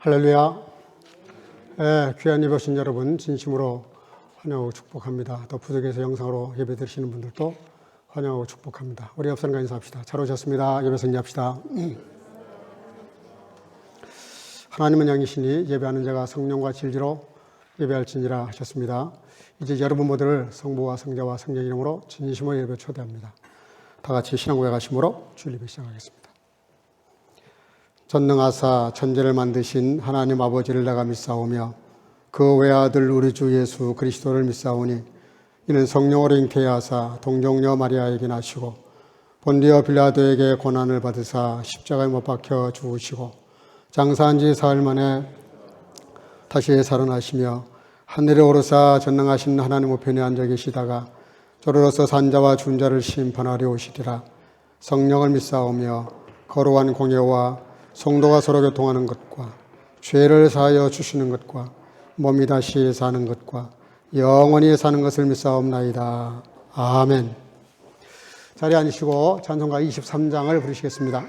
할렐루야. 귀한 예배 오신 여러분 진심으로 환영하고 축복합니다. 또 부득이해서 영상으로 예배 드리시는 분들도 환영하고 축복합니다. 우리 옆사람과 인사합시다. 잘 오셨습니다. 예배 승리합시다. 하나님은 영이시니 예배하는 자가 성령과 진리로 예배할지니라 하셨습니다. 이제 여러분 모두를 성부와 성자와 성령 이름으로 진심으로 예배 초대합니다. 다 같이 신앙 고백하심으로 주일 예배 시작하겠습니다. 전능하사 천지를 만드신 하나님 아버지를 내가 믿사오며 그 외아들 우리 주 예수 그리스도를 믿사오니 이는 성령으로 잉태하사 동정녀 마리아에게 나시고 본디오 빌라도에게 고난을 받으사 십자가에 못 박혀 죽으시고 장사한 지 사흘 만에 다시 살아나시며 하늘에 오르사 전능하신 하나님 우편에 앉아 계시다가 저로서 산자와 준자를 심판하려 오시리라. 성령을 믿사오며 거룩한 공예와 성도가 서로 교통하는 것과 죄를 사하여 주시는 것과 몸이 다시 사는 것과 영원히 사는 것을 믿사옵나이다. 아멘. 자리에 앉으시고 찬송가 23장을 부르시겠습니다.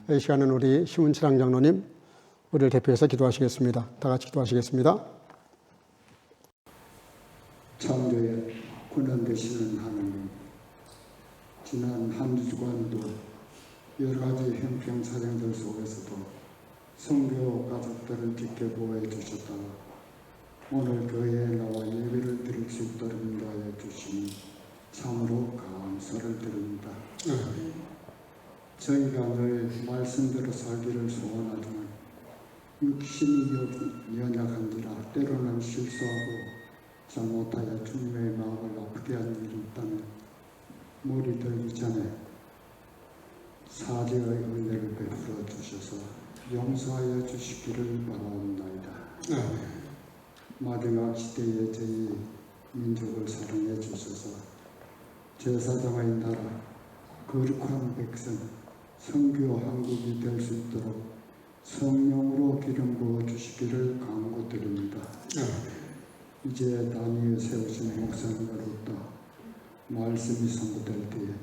이 시간은 우리 심은철 장로님 우리를 대표해서 기도하시겠습니다. 다 같이 기도하시겠습니다. 창조의 근원 되시는 하나님, 지난 한 주간도 여러 가지 형평 사정들 속에서도 성교 가족들을 지켜보호해 주셨다가 오늘 교회에 나와 예배를 드릴 수 있도록 인도하여 주시니 참으로 감사를 드립니다. 저희가 늘 말씀대로 살기를 소원하지만 육신이 연약한지라 때로는 실수하고 잘못하여 주님의 마음을 아프게 한 일이 있다면 물이 들기 전에 사죄의 은혜를 베풀어 주셔서 용서하여 주시기를 바라옵나이다. 마지막 시대에 저희 민족을 사랑해 주셔서 제사장의 나라 거룩한 백성 선교 한국이 될 수 있도록 성령으로 기름 부어 주시기를 간구드립니다. 이제 단위에 세우신 목사님으로부터 말씀이 선포될 때에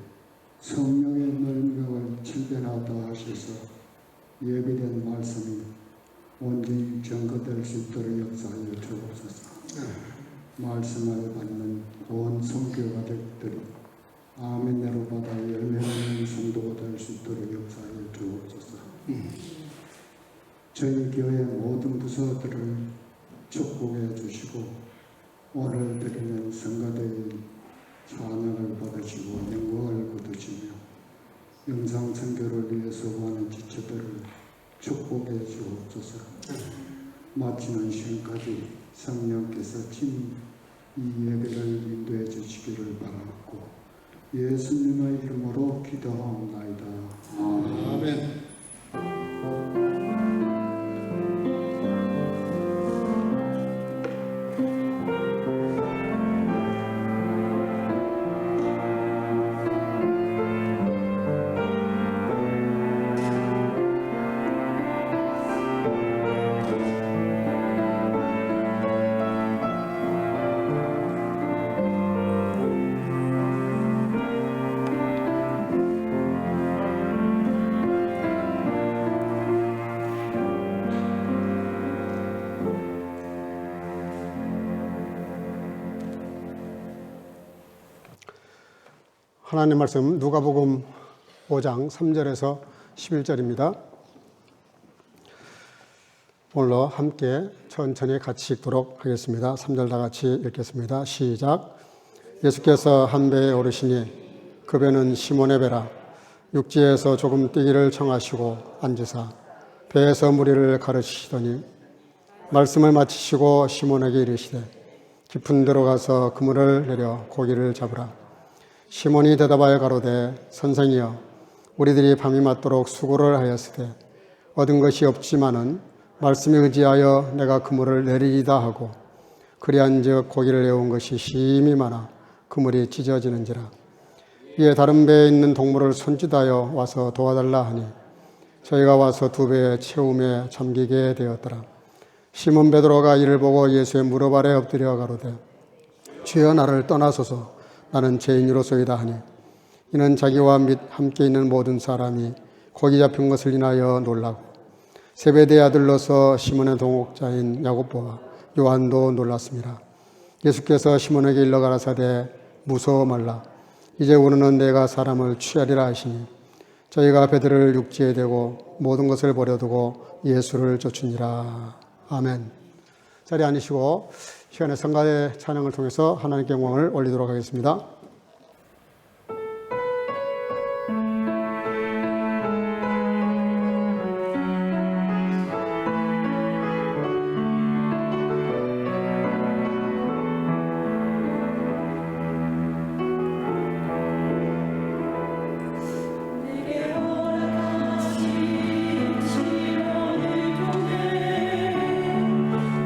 성령의 능력을 질변하다 하셔서 예비된 말씀이 온전히 증거될 수 있도록 역사하여 주옵소서. 말씀을 받는 온 선교가족들이 아멘으로 받아 열매맺는 성도가 될 수 있도록 역사하여 주옵소서. 저희 교회 모든 부서들을 축복해 주시고 오늘 드리는 성가대의 찬양을 받으시고 영광을 거두시며 영상 선교를 위해 수고하는 지체들을 축복해 주옵소서. 마치는 시간까지 성령께서 친히 이 예배를 인도해 주시기를 바라고 예수님의 이름으로 기도하옵나이다. 아멘. 하나님 말씀 누가복음 5장 3절에서 11절입니다. 오늘로 함께 천천히 같이 읽도록 하겠습니다. 3절 다 같이 읽겠습니다. 시작. 예수께서 한 배에 오르시니 그 배는 시몬의 배라. 육지에서 조금 뛰기를 청하시고 앉으사 배에서 무리를 가르치시더니 말씀을 마치시고 시몬에게 이르시되 깊은 데로 가서 그물을 내려 고기를 잡으라. 시몬이 대답하여 가로되 선생이여 우리들이 밤이 맞도록 수고를 하였으되 얻은 것이 없지만은 말씀에 의지하여 내가 그물을 내리리다 하고 그리한즉 고기를 내온 것이 심히 많아 그물이 찢어지는지라. 이에 다른 배에 있는 동물을 손짓하여 와서 도와달라 하니 저희가 와서 두 배에 채움에 잠기게 되었더라. 시몬 베드로가 이를 보고 예수의 무릎 아래 엎드려 가로되 주여 나를 떠나소서 나는 죄인으로소이다 하니 이는 자기와 및 함께 있는 모든 사람이 고기 잡힌 것을 인하여 놀라고 세베대의 아들로서 시몬의 동옥자인 야고보와 요한도 놀랐습니다. 예수께서 시몬에게 일러 가라사대 무서워 말라. 이제 우리는 내가 사람을 취하리라 하시니 저희가 배들을 육지에 대고 모든 것을 버려두고 예수를 쫓으니라. 아멘. 자리에 앉으시고 시간의 성가대 찬양을 통해서 하나님께 영광을 올리도록 하겠습니다.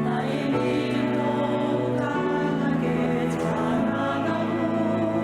나의 믿음 더 강하게 찬양하고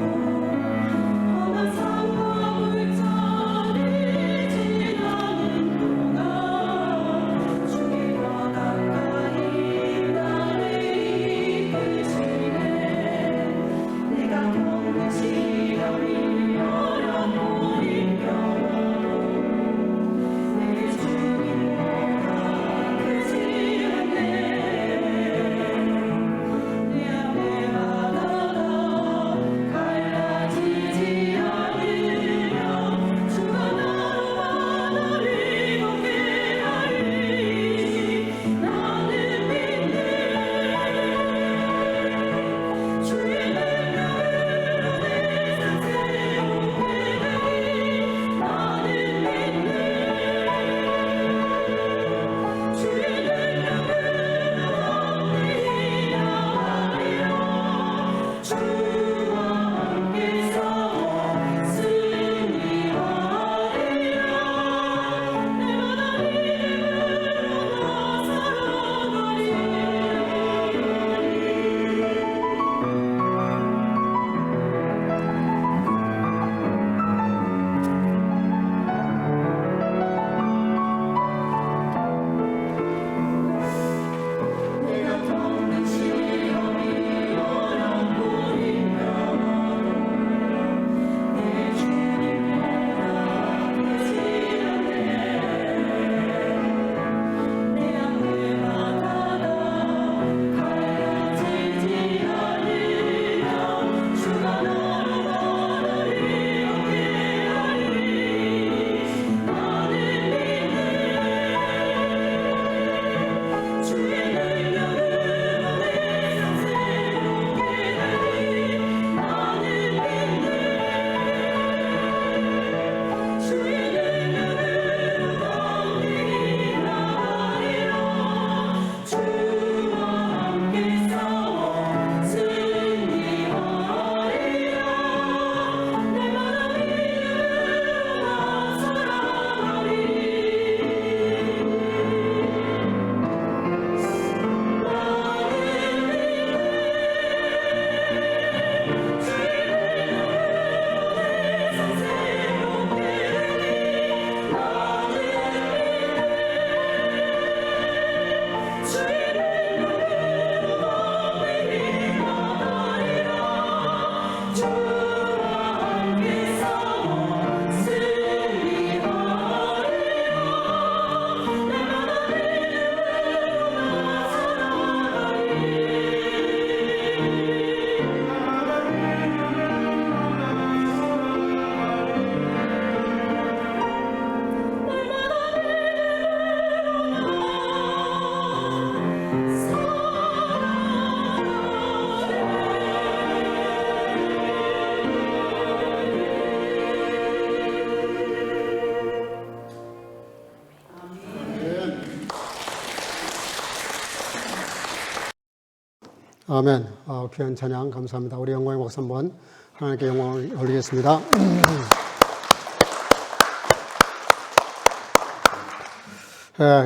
아멘. 귀한 찬양 감사합니다. 우리 영광의 박수 한번 하나님께 영광을 올리겠습니다.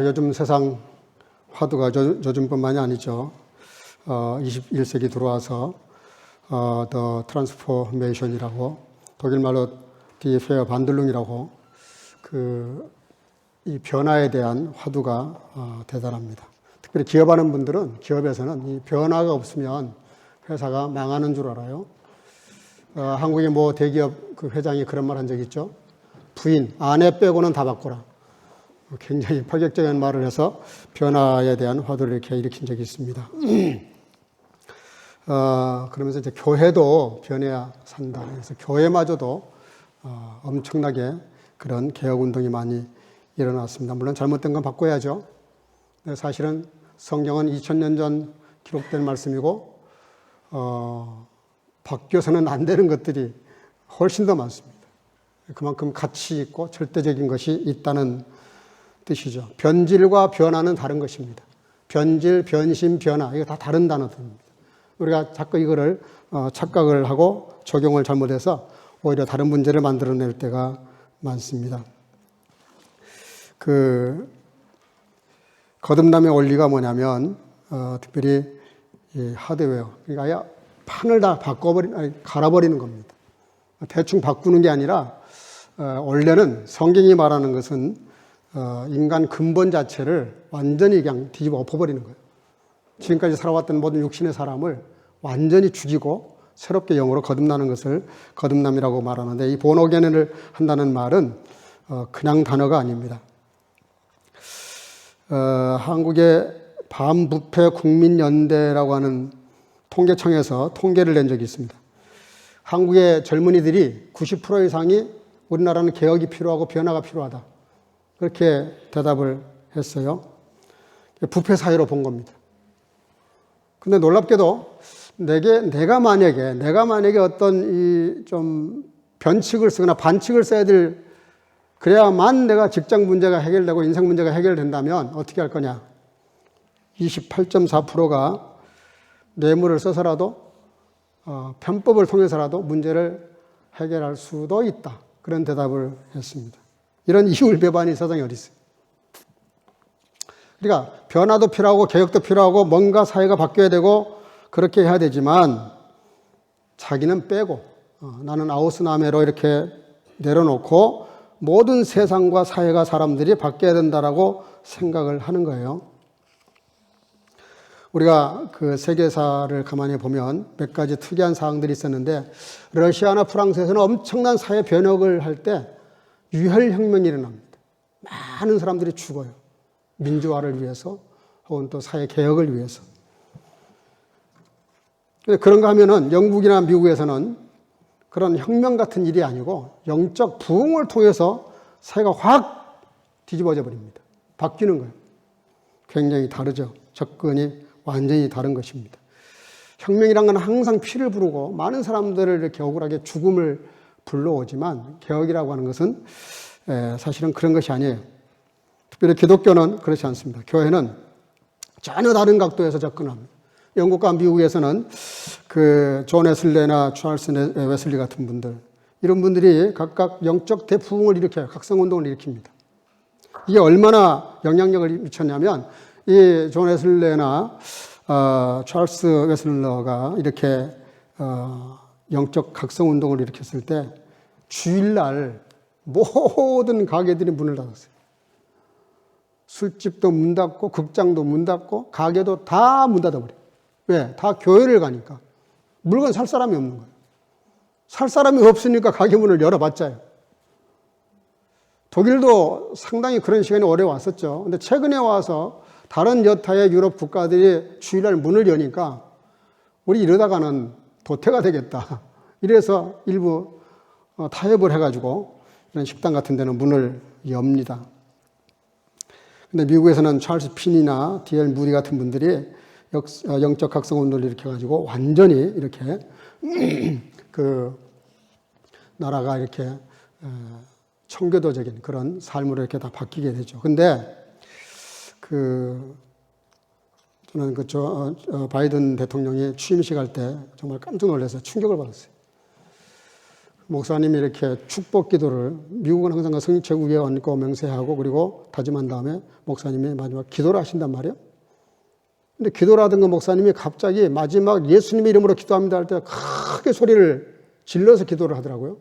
요즘 세상 화두가 요즘뿐만이 아니죠. 21세기 들어와서 더 트랜스포메이션이라고 독일말로 디 페어 반들룽이라고 이 변화에 대한 화두가 대단합니다. 특별히 기업하는 분들은 기업에서는 이 변화가 없으면 회사가 망하는 줄 알아요. 한국의 뭐 대기업 그 회장이 그런 말 한 적 있죠. 부인, 아내 빼고는 다 바꿔라. 굉장히 파격적인 말을 해서 변화에 대한 화두를 이렇게 일으킨 적이 있습니다. 그러면서 이제 교회도 변해야 산다. 그래서 교회마저도 엄청나게 그런 개혁 운동이 많이 일어났습니다. 물론 잘못된 건 바꿔야죠. 사실은 성경은 2000년 전 기록된 말씀이고 바뀌어서는 안 되는 것들이 훨씬 더 많습니다. 그만큼 가치 있고 절대적인 것이 있다는 뜻이죠. 변질과 변화는 다른 것입니다. 변질, 변심, 변화 이거 다 다른 단어들입니다. 우리가 자꾸 이거를 착각을 하고 적용을 잘못해서 오히려 다른 문제를 만들어낼 때가 많습니다. 거듭남의 원리가 뭐냐면 특별히 이 하드웨어, 그러니까 아예 판을 다 갈아버리는 겁니다. 대충 바꾸는 게 아니라 원래는 성경이 말하는 것은 인간 근본 자체를 완전히 그냥 뒤집어 엎어버리는 거예요. 지금까지 살아왔던 모든 육신의 사람을 완전히 죽이고 새롭게 영으로 거듭나는 것을 거듭남이라고 말하는데, 이 본어게인을 한다는 말은 그냥 단어가 아닙니다. 한국의 반부패 국민연대라고 하는 통계청에서 통계를 낸 적이 있습니다. 한국의 젊은이들이 90% 이상이 우리나라는 개혁이 필요하고 변화가 필요하다. 그렇게 대답을 했어요. 부패 사회로 본 겁니다. 근데 놀랍게도 내가 만약에 어떤 좀 변칙을 쓰거나 반칙을 써야 될, 그래야만 내가 직장 문제가 해결되고 인생 문제가 해결된다면 어떻게 할 거냐? 28.4%가 뇌물을 써서라도 편법을 통해서라도 문제를 해결할 수도 있다. 그런 대답을 했습니다. 이런 이율배반이 세상에 어디 있어요? 그러니까 변화도 필요하고 개혁도 필요하고 뭔가 사회가 바뀌어야 되고 그렇게 해야 되지만 자기는 빼고 나는 아우스나메로 이렇게 내려놓고 모든 세상과 사회가 사람들이 바뀌어야 된다라고 생각을 하는 거예요. 우리가 그 세계사를 가만히 보면 몇 가지 특이한 사항들이 있었는데, 러시아나 프랑스에서는 엄청난 사회 변혁을 할 때 유혈혁명이 일어납니다. 많은 사람들이 죽어요. 민주화를 위해서 혹은 또 사회 개혁을 위해서. 그런가 하면은 영국이나 미국에서는 그런 혁명 같은 일이 아니고 영적 부흥을 통해서 사회가 확 뒤집어져 버립니다. 바뀌는 거예요. 굉장히 다르죠. 접근이 완전히 다른 것입니다. 혁명이란 건 항상 피를 부르고 많은 사람들을 이렇게 억울하게 죽음을 불러오지만, 개혁이라고 하는 것은 사실은 그런 것이 아니에요. 특별히 기독교는 그렇지 않습니다. 교회는 전혀 다른 각도에서 접근합니다. 영국과 미국에서는 존 웨슬레나 찰스 웨슬리 같은 분들, 이런 분들이 각각 영적 대부흥을 일으켜요. 각성운동을 일으킵니다. 이게 얼마나 영향력을 미쳤냐면, 이 존 웨슬레나 찰스 웨슬러가 이렇게 영적 각성운동을 일으켰을 때 주일날 모든 가게들이 문을 닫았어요. 술집도 문 닫고 극장도 문 닫고 가게도 다 문 닫아버려요. 왜? 다 교회를 가니까. 물건 살 사람이 없는 거예요. 살 사람이 없으니까 가게 문을 열어봤자요. 독일도 상당히 그런 시간이 오래 왔었죠. 근데 최근에 와서 다른 여타의 유럽 국가들이 주일날 문을 여니까 우리 이러다가는 도태가 되겠다. 이래서 일부 타협을 해가지고 이런 식당 같은 데는 문을 엽니다. 근데 미국에서는 찰스 핀이나 D.L. 무디 같은 분들이 영적 각성운동을 일으켜가지고 완전히 이렇게 나라가 이렇게 청교도적인 그런 삶으로 이렇게 다 바뀌게 되죠. 근데 저는 바이든 대통령이 취임식 할 때 정말 깜짝 놀라서 충격을 받았어요. 목사님이 이렇게 축복 기도를, 미국은 항상 그 성령 최고위에 얹고 맹세하고 그리고 다짐한 다음에 목사님이 마지막 기도를 하신단 말이에요. 근데 기도를 하던 그 목사님이 갑자기 마지막 예수님의 이름으로 기도합니다 할 때 크게 소리를 질러서 기도를 하더라고요.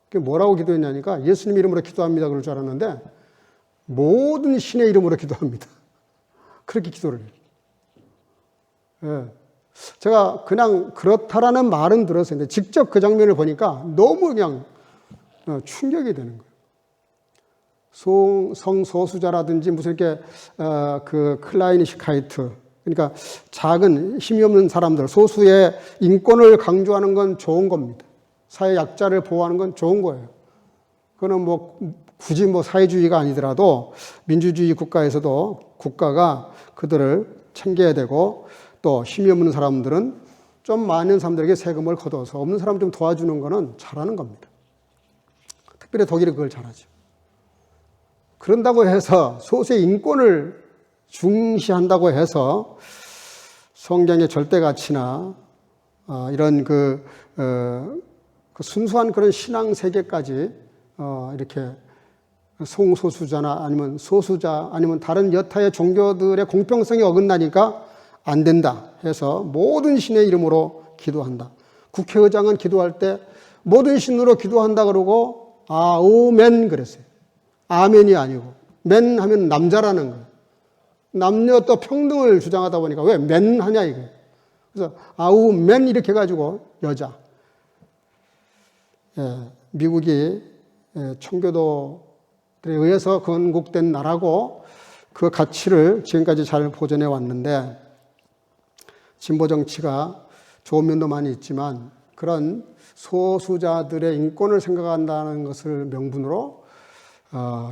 그게 뭐라고 기도했냐니까 예수님 이름으로 기도합니다 그럴 줄 알았는데 모든 신의 이름으로 기도합니다. 그렇게 기도를 해요. 예. 제가 그냥 그렇다라는 말은 들었어요. 근데 직접 그 장면을 보니까 너무 그냥 충격이 되는 거예요. 성소수자라든지 무슨 이렇게 그 클라이니시카이트, 그러니까 작은 힘이 없는 사람들, 소수의 인권을 강조하는 건 좋은 겁니다. 사회 약자를 보호하는 건 좋은 거예요. 그거는 굳이 사회주의가 아니더라도 민주주의 국가에서도 국가가 그들을 챙겨야 되고 또 힘이 없는 사람들은 좀 많은 사람들에게 세금을 걷어서 없는 사람 좀 도와주는 거는 잘하는 겁니다. 특별히 독일이 그걸 잘하죠. 그런다고 해서 소수의 인권을 중시한다고 해서 성경의 절대가치나 이런 그 순수한 그런 신앙 세계까지 이렇게 성소수자나 아니면 소수자 아니면 다른 여타의 종교들의 공평성이 어긋나니까 안 된다 해서 모든 신의 이름으로 기도한다. 국회의장은 기도할 때 모든 신으로 기도한다 그러고 아우멘 그랬어요. 아멘이 아니고 맨 하면 남자라는 거예요. 남녀 또 평등을 주장하다 보니까 왜 맨 하냐 이거예요. 그래서 아우멘 이렇게 해가지고 여자. 미국이 청교도들에 의해서 건국된 나라고 그 가치를 지금까지 잘 보존해 왔는데 진보 정치가 좋은 면도 많이 있지만 그런 소수자들의 인권을 생각한다는 것을 명분으로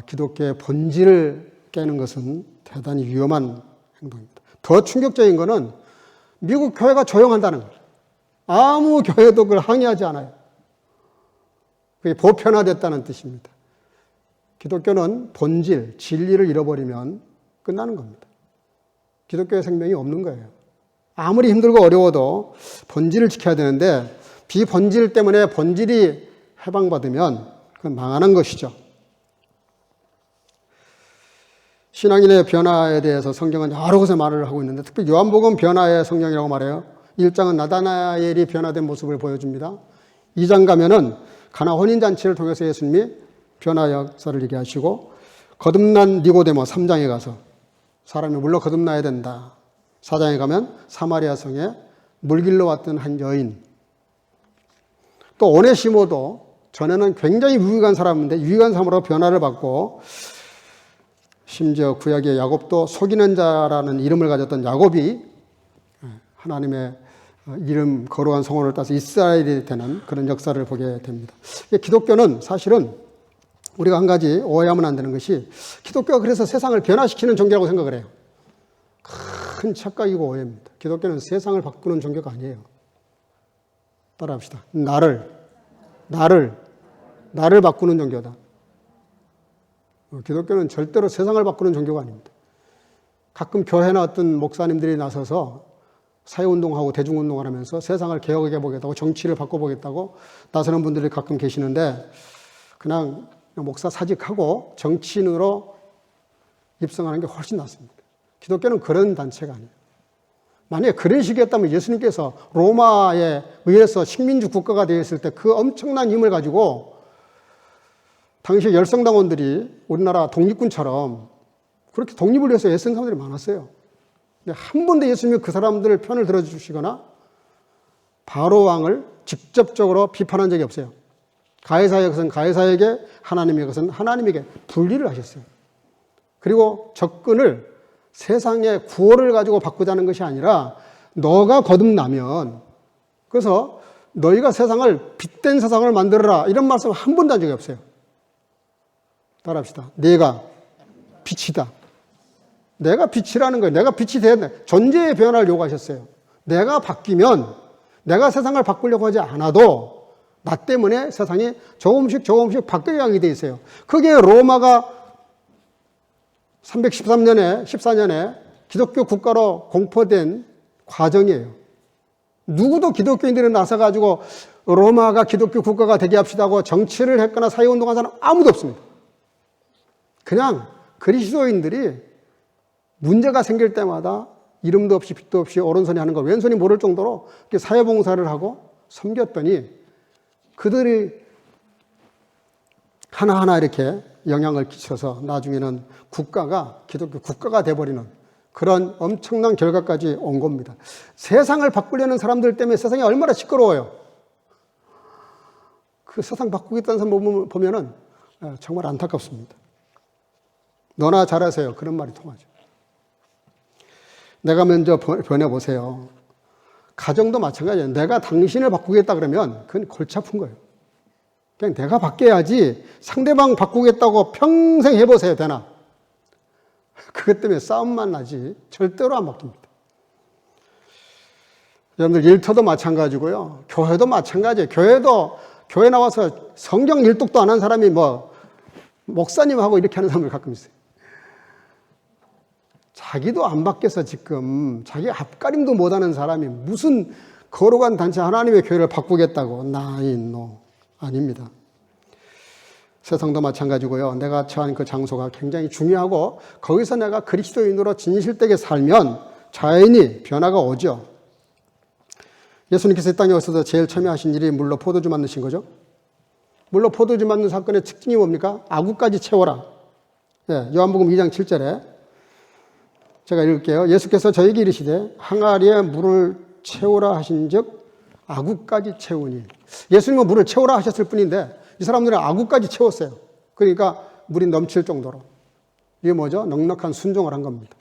기독교의 본질을 깨는 것은 대단히 위험한 행동입니다. 더 충격적인 것은 미국 교회가 조용한다는 거예요. 아무 교회도 그걸 항의하지 않아요. 그게 보편화됐다는 뜻입니다. 기독교는 본질, 진리를 잃어버리면 끝나는 겁니다. 기독교의 생명이 없는 거예요. 아무리 힘들고 어려워도 본질을 지켜야 되는데 비본질 때문에 본질이 해방받으면 그건 망하는 것이죠. 신앙인의 변화에 대해서 성경은 여러 곳에 말을 하고 있는데 특히 요한복음 변화의 성경이라고 말해요. 1장은 나다나엘이 변화된 모습을 보여줍니다. 2장 가면은 가나 혼인잔치를 통해서 예수님이 변화 역사를 얘기하시고 거듭난 니고데모 3장에 가서 사람이 물러 거듭나야 된다. 4장에 가면 사마리아 성에 물길로 왔던 한 여인. 또 오네시모도 전에는 굉장히 유익한 사람인데 유익한 사람으로 변화를 받고 심지어 구약의 야곱도 속이는 자라는 이름을 가졌던 야곱이 하나님의 이름 거룩한 성호를 따서 이스라엘이 되는 그런 역사를 보게 됩니다. 기독교는 사실은 우리가 한 가지 오해하면 안 되는 것이 기독교가 그래서 세상을 변화시키는 종교라고 생각을 해요. 큰 착각이고 오해입니다. 기독교는 세상을 바꾸는 종교가 아니에요. 따라합시다. 나를 바꾸는 종교다. 기독교는 절대로 세상을 바꾸는 종교가 아닙니다. 가끔 교회나 어떤 목사님들이 나서서 사회운동하고 대중운동을 하면서 세상을 개혁해 보겠다고 정치를 바꿔보겠다고 나서는 분들이 가끔 계시는데 그냥 목사 사직하고 정치인으로 입성하는 게 훨씬 낫습니다. 기독교는 그런 단체가 아니에요. 만약에 그런 식이었다면 예수님께서 로마에 의해서 식민지 국가가 되어 있을 때 그 엄청난 힘을 가지고 당시 열성당원들이 우리나라 독립군처럼 그렇게 독립을 위해서 애쓴 사람들이 많았어요. 근데 한 번도 예수님이 그 사람들 편을 들어주시거나 바로 왕을 직접적으로 비판한 적이 없어요. 가해사의 것은 가해사에게, 하나님의 것은 하나님에게 분리를 하셨어요. 그리고 접근을 세상의 구호를 가지고 바꾸자는 것이 아니라 너가 거듭나면 그래서 너희가 세상을 빛된 세상을 만들어라 이런 말씀 한 번도 한 적이 없어요. 따라합시다. 내가 빛이다. 내가 빛이라는 거예요. 내가 빛이 돼야 돼. 존재의 변화를 요구하셨어요. 내가 바뀌면 내가 세상을 바꾸려고 하지 않아도 나 때문에 세상이 조금씩 바뀌어가게 돼 있어요. 그게 로마가 313년에 14년에 기독교 국가로 공포된 과정이에요. 누구도 기독교인들이 나서가지고 로마가 기독교 국가가 되게 합시다고 정치를 했거나 사회운동한 사람 아무도 없습니다. 그냥 그리스도인들이 문제가 생길 때마다 이름도 없이 빛도 없이 오른손이 하는 거 왼손이 모를 정도로 사회봉사를 하고 섬겼더니 그들이 하나하나 이렇게 영향을 끼쳐서 나중에는 국가가 기독교 국가가 돼버리는 그런 엄청난 결과까지 온 겁니다. 세상을 바꾸려는 사람들 때문에 세상이 얼마나 시끄러워요. 그 세상 바꾸겠다는 사람 보면은 정말 안타깝습니다. 너나 잘하세요. 그런 말이 통하죠. 내가 먼저 변해보세요. 가정도 마찬가지예요. 내가 당신을 바꾸겠다 그러면 그건 골치 아픈 거예요. 그냥 내가 바뀌어야지 상대방 바꾸겠다고 평생 해보세요. 되나? 그것 때문에 싸움만 나지 절대로 안 바뀝니다. 여러분들 일터도 마찬가지고요. 교회도 마찬가지예요. 교회 나와서 성경 일독도 안 한 사람이 목사님하고 이렇게 하는 사람들 가끔 있어요. 자기도 안 바뀌어서 지금 자기 앞가림도 못하는 사람이 무슨 거룩한 단체 하나님의 교회를 바꾸겠다고 나인노 아닙니다. 세상도 마찬가지고요. 내가 처한 그 장소가 굉장히 중요하고 거기서 내가 그리스도인으로 진실되게 살면 자연히 변화가 오죠. 예수님께서 이 땅에 오셔서 제일 처음에 하신 일이 물로 포도주 만드신 거죠. 물로 포도주 만든 사건의 특징이 뭡니까? 아구까지 채워라. 요한복음 2장 7절에 제가 읽을게요. 예수께서 저에게 이르시되 항아리에 물을 채우라 하신즉 아구까지 채우니. 예수님은 물을 채우라 하셨을 뿐인데 이 사람들은 아구까지 채웠어요. 그러니까 물이 넘칠 정도로. 이게 뭐죠? 넉넉한 순종을 한 겁니다.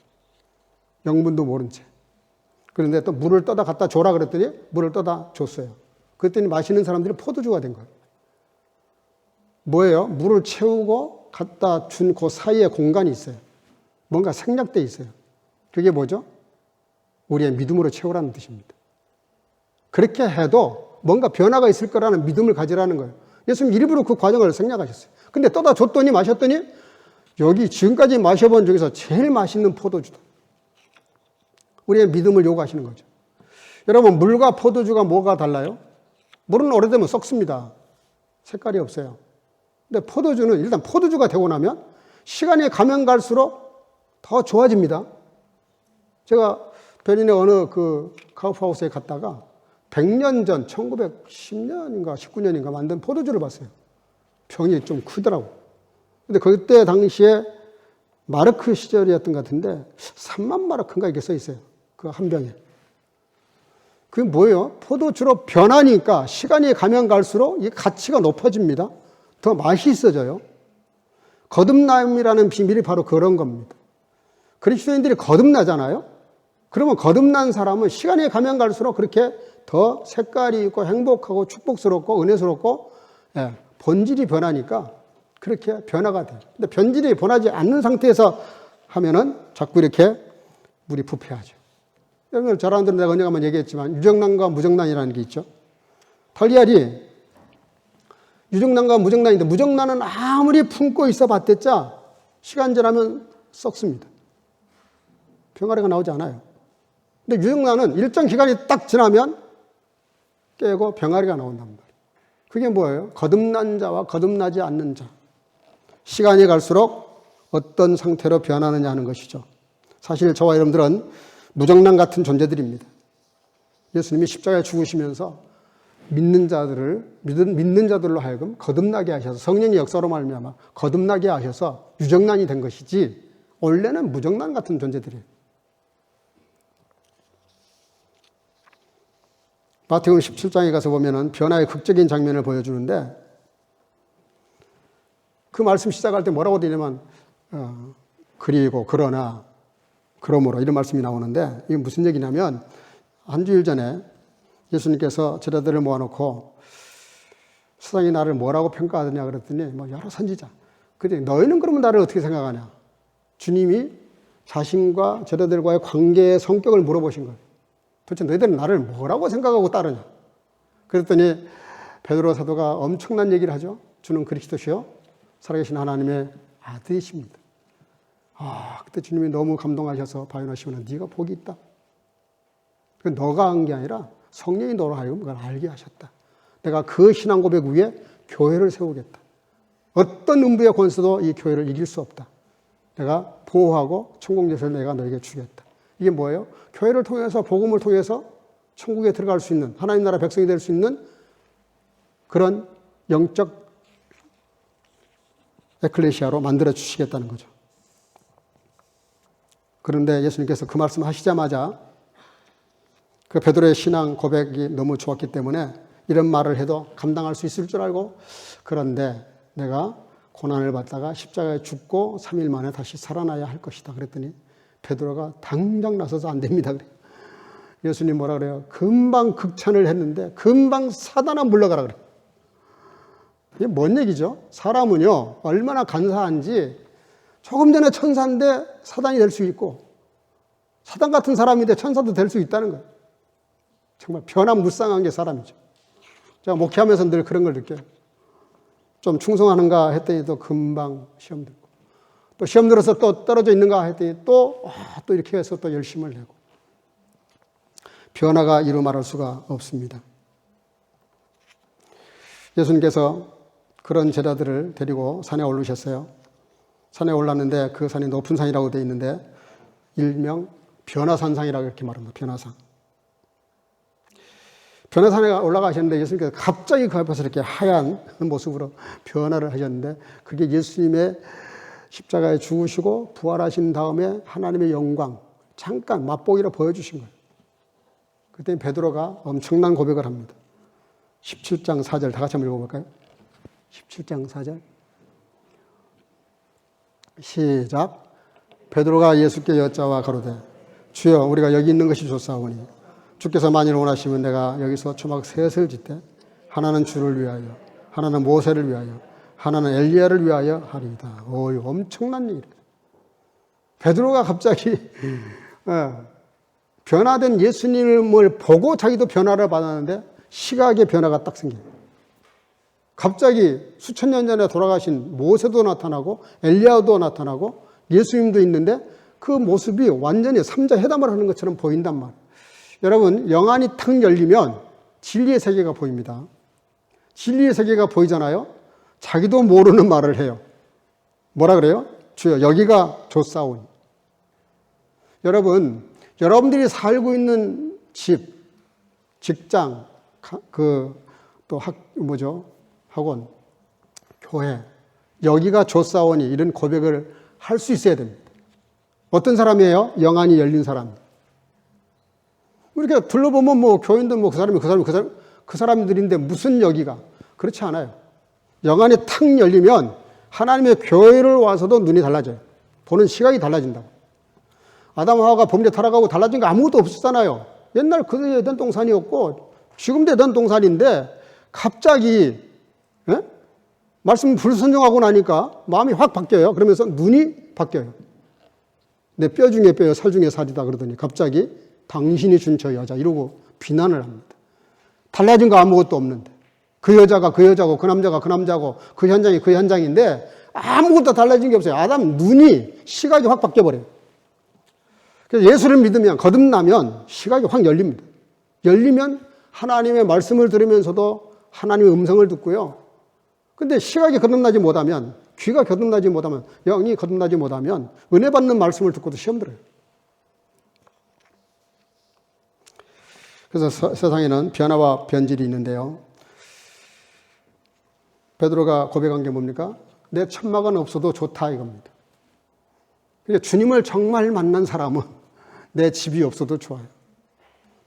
영문도 모른 채. 그런데 또 물을 떠다 갖다 줘라 그랬더니 물을 떠다 줬어요. 그랬더니 마시는 사람들이 포도주가 된 거예요. 뭐예요? 물을 채우고 갖다 준 그 사이에 공간이 있어요. 뭔가 생략되어 있어요. 그게 뭐죠? 우리의 믿음으로 채우라는 뜻입니다. 그렇게 해도 뭔가 변화가 있을 거라는 믿음을 가지라는 거예요. 예수님 일부러 그 과정을 생략하셨어요. 근데 떠다 줬더니 마셨더니 여기 지금까지 마셔본 중에서 제일 맛있는 포도주다. 우리의 믿음을 요구하시는 거죠. 여러분, 물과 포도주가 뭐가 달라요? 물은 오래되면 썩습니다. 색깔이 없어요. 근데 포도주는 일단 포도주가 되고 나면 시간이 가면 갈수록 더 좋아집니다. 제가 베를린의 어느 그 카우프하우스에 갔다가 100년 전 1910년인가 19년인가 만든 포도주를 봤어요. 병이 좀 크더라고. 근데 그때 당시에 마르크 시절이었던 것 같은데 3만 마르크인가 이렇게 써 있어요. 그 한 병에. 그게 뭐예요? 포도주로 변하니까 시간이 가면 갈수록 이 가치가 높아집니다. 더 맛있어져요. 거듭남이라는 비밀이 바로 그런 겁니다. 그리스도인들이 거듭나잖아요. 그러면 거듭난 사람은 시간이 가면 갈수록 그렇게 더 색깔이 있고 행복하고 축복스럽고 은혜스럽고 본질이 변하니까 그렇게 변화가 돼요. 근데 본질이 변하지 않는 상태에서 하면은 자꾸 이렇게 물이 부패하죠. 여러분들 잘 아는 내가 언젠가 한번 얘기했지만 유정란과 무정란이라는 게 있죠. 달걀이 유정란과 무정란인데 무정란은 아무리 품고 있어 봤댔자 시간 지나면 썩습니다. 병아리가 나오지 않아요. 근데 유정란은 일정 기간이 딱 지나면 깨고 병아리가 나온단 말이에요. 그게 뭐예요? 거듭난 자와 거듭나지 않는 자. 시간이 갈수록 어떤 상태로 변하느냐 하는 것이죠. 사실 저와 여러분들은 무정란 같은 존재들입니다. 예수님이 십자가에 죽으시면서 믿는 자들로 하여금 거듭나게 하셔서 성령의 역사로 말미암아 거듭나게 하셔서 유정란이 된 것이지 원래는 무정란 같은 존재들이에요. 마태복음 17장에 가서 보면은 변화의 극적인 장면을 보여주는데 그 말씀 시작할 때 뭐라고 되냐면 그리고 그러나 그러므로 이런 말씀이 나오는데 이게 무슨 얘기냐면 한 주일 전에 예수님께서 제자들을 모아놓고 세상이 나를 뭐라고 평가하느냐 그랬더니 여러 선지자. 그랬더니 너희는 그러면 나를 어떻게 생각하냐. 주님이 자신과 제자들과의 관계의 성격을 물어보신 거예요. 도대체 너희들은 나를 뭐라고 생각하고 따르냐. 그랬더니 베드로 사도가 엄청난 얘기를 하죠. 주는 그리스도시요 살아계신 하나님의 아들이십니다. 그때 주님이 너무 감동하셔서 바요나 시몬아 네가 복이 있다. 그 너가 한 게 아니라 성령이 너로 하여금 그걸 알게 하셨다. 내가 그 신앙 고백 위에 교회를 세우겠다. 어떤 음부의 권세도 이 교회를 이길 수 없다. 내가 보호하고 천국 열쇠를 내가 너에게 주겠다. 이게 뭐예요? 교회를 통해서 복음을 통해서 천국에 들어갈 수 있는 하나님 나라 백성이 될 수 있는 그런 영적 에클레시아로 만들어 주시겠다는 거죠. 그런데 예수님께서 그 말씀 하시자마자 그 베드로의 신앙 고백이 너무 좋았기 때문에 이런 말을 해도 감당할 수 있을 줄 알고 그런데 내가 고난을 받다가 십자가에 죽고 3일 만에 다시 살아나야 할 것이다. 그랬더니 베드로가 당장 나서서 안 됩니다. 그래요. 예수님 뭐라 그래요? 금방 극찬을 했는데 금방 사단아 물러가라 그래요. 이게 뭔 얘기죠? 사람은요 얼마나 간사한지 조금 전에 천사인데 사단이 될 수 있고 사단 같은 사람인데 천사도 될 수 있다는 거예요. 정말 변화무쌍한 게 사람이죠. 제가 목회하면서 늘 그런 걸 느껴요. 좀 충성하는가 했더니 또 금방 시험 들고 또 시험 들어서 또 떨어져 있는가 했더니 또 이렇게 해서 또 열심을 내고 변화가 이루 말할 수가 없습니다. 예수님께서 그런 제자들을 데리고 산에 오르셨어요. 산에 올랐는데 그 산이 높은 산이라고 되어 있는데 일명 변화산상이라고 이렇게 말합니다. 변화산. 변화산에 올라가셨는데 예수님께서 갑자기 그 앞에서 이렇게 하얀 모습으로 변화를 하셨는데 그게 예수님의 십자가에 죽으시고 부활하신 다음에 하나님의 영광 잠깐 맛보기로 보여주신 거예요. 그때 베드로가 엄청난 고백을 합니다. 17장 4절 다 같이 한번 읽어볼까요? 17장 4절 시작. 베드로가 예수께 여짜와 가로되 주여 우리가 여기 있는 것이 좋사오니 주께서 만일 원하시면 내가 여기서 초막 셋을 짓되 하나는 주를 위하여 하나는 모세를 위하여 하나는 엘리야를 위하여 하리이다. 엄청난 일이에요. 베드로가 갑자기 변화된 예수님을 보고 자기도 변화를 받았는데 시각의 변화가 딱 생겨요. 갑자기 수천 년 전에 돌아가신 모세도 나타나고 엘리야도 나타나고 예수님도 있는데 그 모습이 완전히 삼자회담을 하는 것처럼 보인단 말이에요. 여러분 영안이 탁 열리면 진리의 세계가 보입니다. 진리의 세계가 보이잖아요. 자기도 모르는 말을 해요. 뭐라 그래요? 주여 여기가 좋사오니. 여러분들이 살고 있는 집, 직장, 학원, 교회 여기가 좋사오니 이런 고백을 할 수 있어야 됩니다. 어떤 사람이에요? 영안이 열린 사람. 이렇게 둘러보면 교인들 그 사람들인데 무슨 여기가 그렇지 않아요. 영안이 탁 열리면 하나님의 교회를 와서도 눈이 달라져요. 보는 시각이 달라진다고. 아담 하와가 범죄 타락하고 달라진 거 아무것도 없었잖아요. 옛날 그 에덴 동산이었고 지금도 에덴 동산인데 갑자기 말씀 불순종하고 나니까 마음이 확 바뀌어요. 그러면서 눈이 바뀌어요. 내 뼈 중에 뼈요 살 중에 살이다 그러더니 갑자기 당신이 준 저 여자 이러고 비난을 합니다. 달라진 거 아무것도 없는데 그 여자가 그 여자고 그 남자가 그 남자고 그 현장이 그 현장인데 아무것도 달라진 게 없어요. 아담 눈이 시각이 확 바뀌어버려요. 그래서 예수를 믿으면 거듭나면 시각이 확 열립니다. 열리면 하나님의 말씀을 들으면서도 하나님의 음성을 듣고요. 근데 시각이 거듭나지 못하면 귀가 거듭나지 못하면 영이 거듭나지 못하면 은혜 받는 말씀을 듣고도 시험 들어요. 그래서 세상에는 변화와 변질이 있는데요. 베드로가 고백한 게 뭡니까? 내 천막은 없어도 좋다 이겁니다. 그러니까 주님을 정말 만난 사람은 내 집이 없어도 좋아요.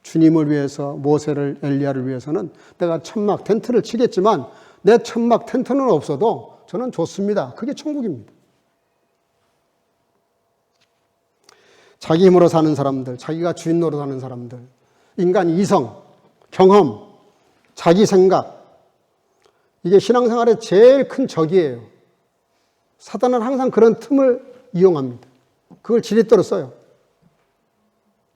주님을 위해서 모세를 엘리야를 위해서는 내가 천막 텐트를 치겠지만 내 천막 텐트는 없어도 저는 좋습니다. 그게 천국입니다. 자기 힘으로 사는 사람들, 자기가 주인 노릇 하는 사람들, 인간 이성, 경험, 자기 생각, 이게 신앙생활의 제일 큰 적이에요. 사단은 항상 그런 틈을 이용합니다. 그걸 지렛대로 써요.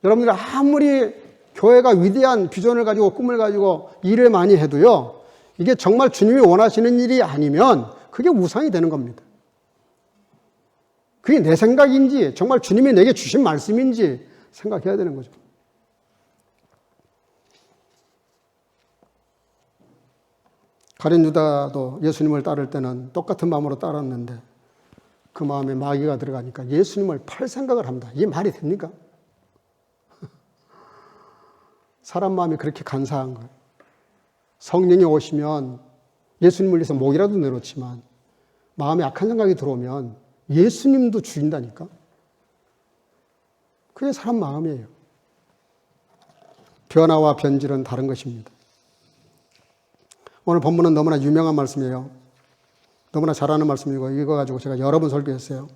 여러분들이 아무리 교회가 위대한 비전을 가지고 꿈을 가지고 일을 많이 해도요. 이게 정말 주님이 원하시는 일이 아니면 그게 우상이 되는 겁니다. 그게 내 생각인지 정말 주님이 내게 주신 말씀인지 생각해야 되는 거죠. 가룟 유다도 예수님을 따를 때는 똑같은 마음으로 따랐는데 그 마음에 마귀가 들어가니까 예수님을 팔 생각을 합니다. 이게 말이 됩니까? 사람 마음이 그렇게 간사한 거예요. 성령이 오시면 예수님을 위해서 목이라도 내놓지만 마음에 악한 생각이 들어오면 예수님도 죽인다니까. 그게 사람 마음이에요. 변화와 변질은 다른 것입니다. 오늘 본문은 너무나 유명한 말씀이에요. 너무나 잘 아는 말씀이고 이거 가지고 제가 여러 번 설교했어요.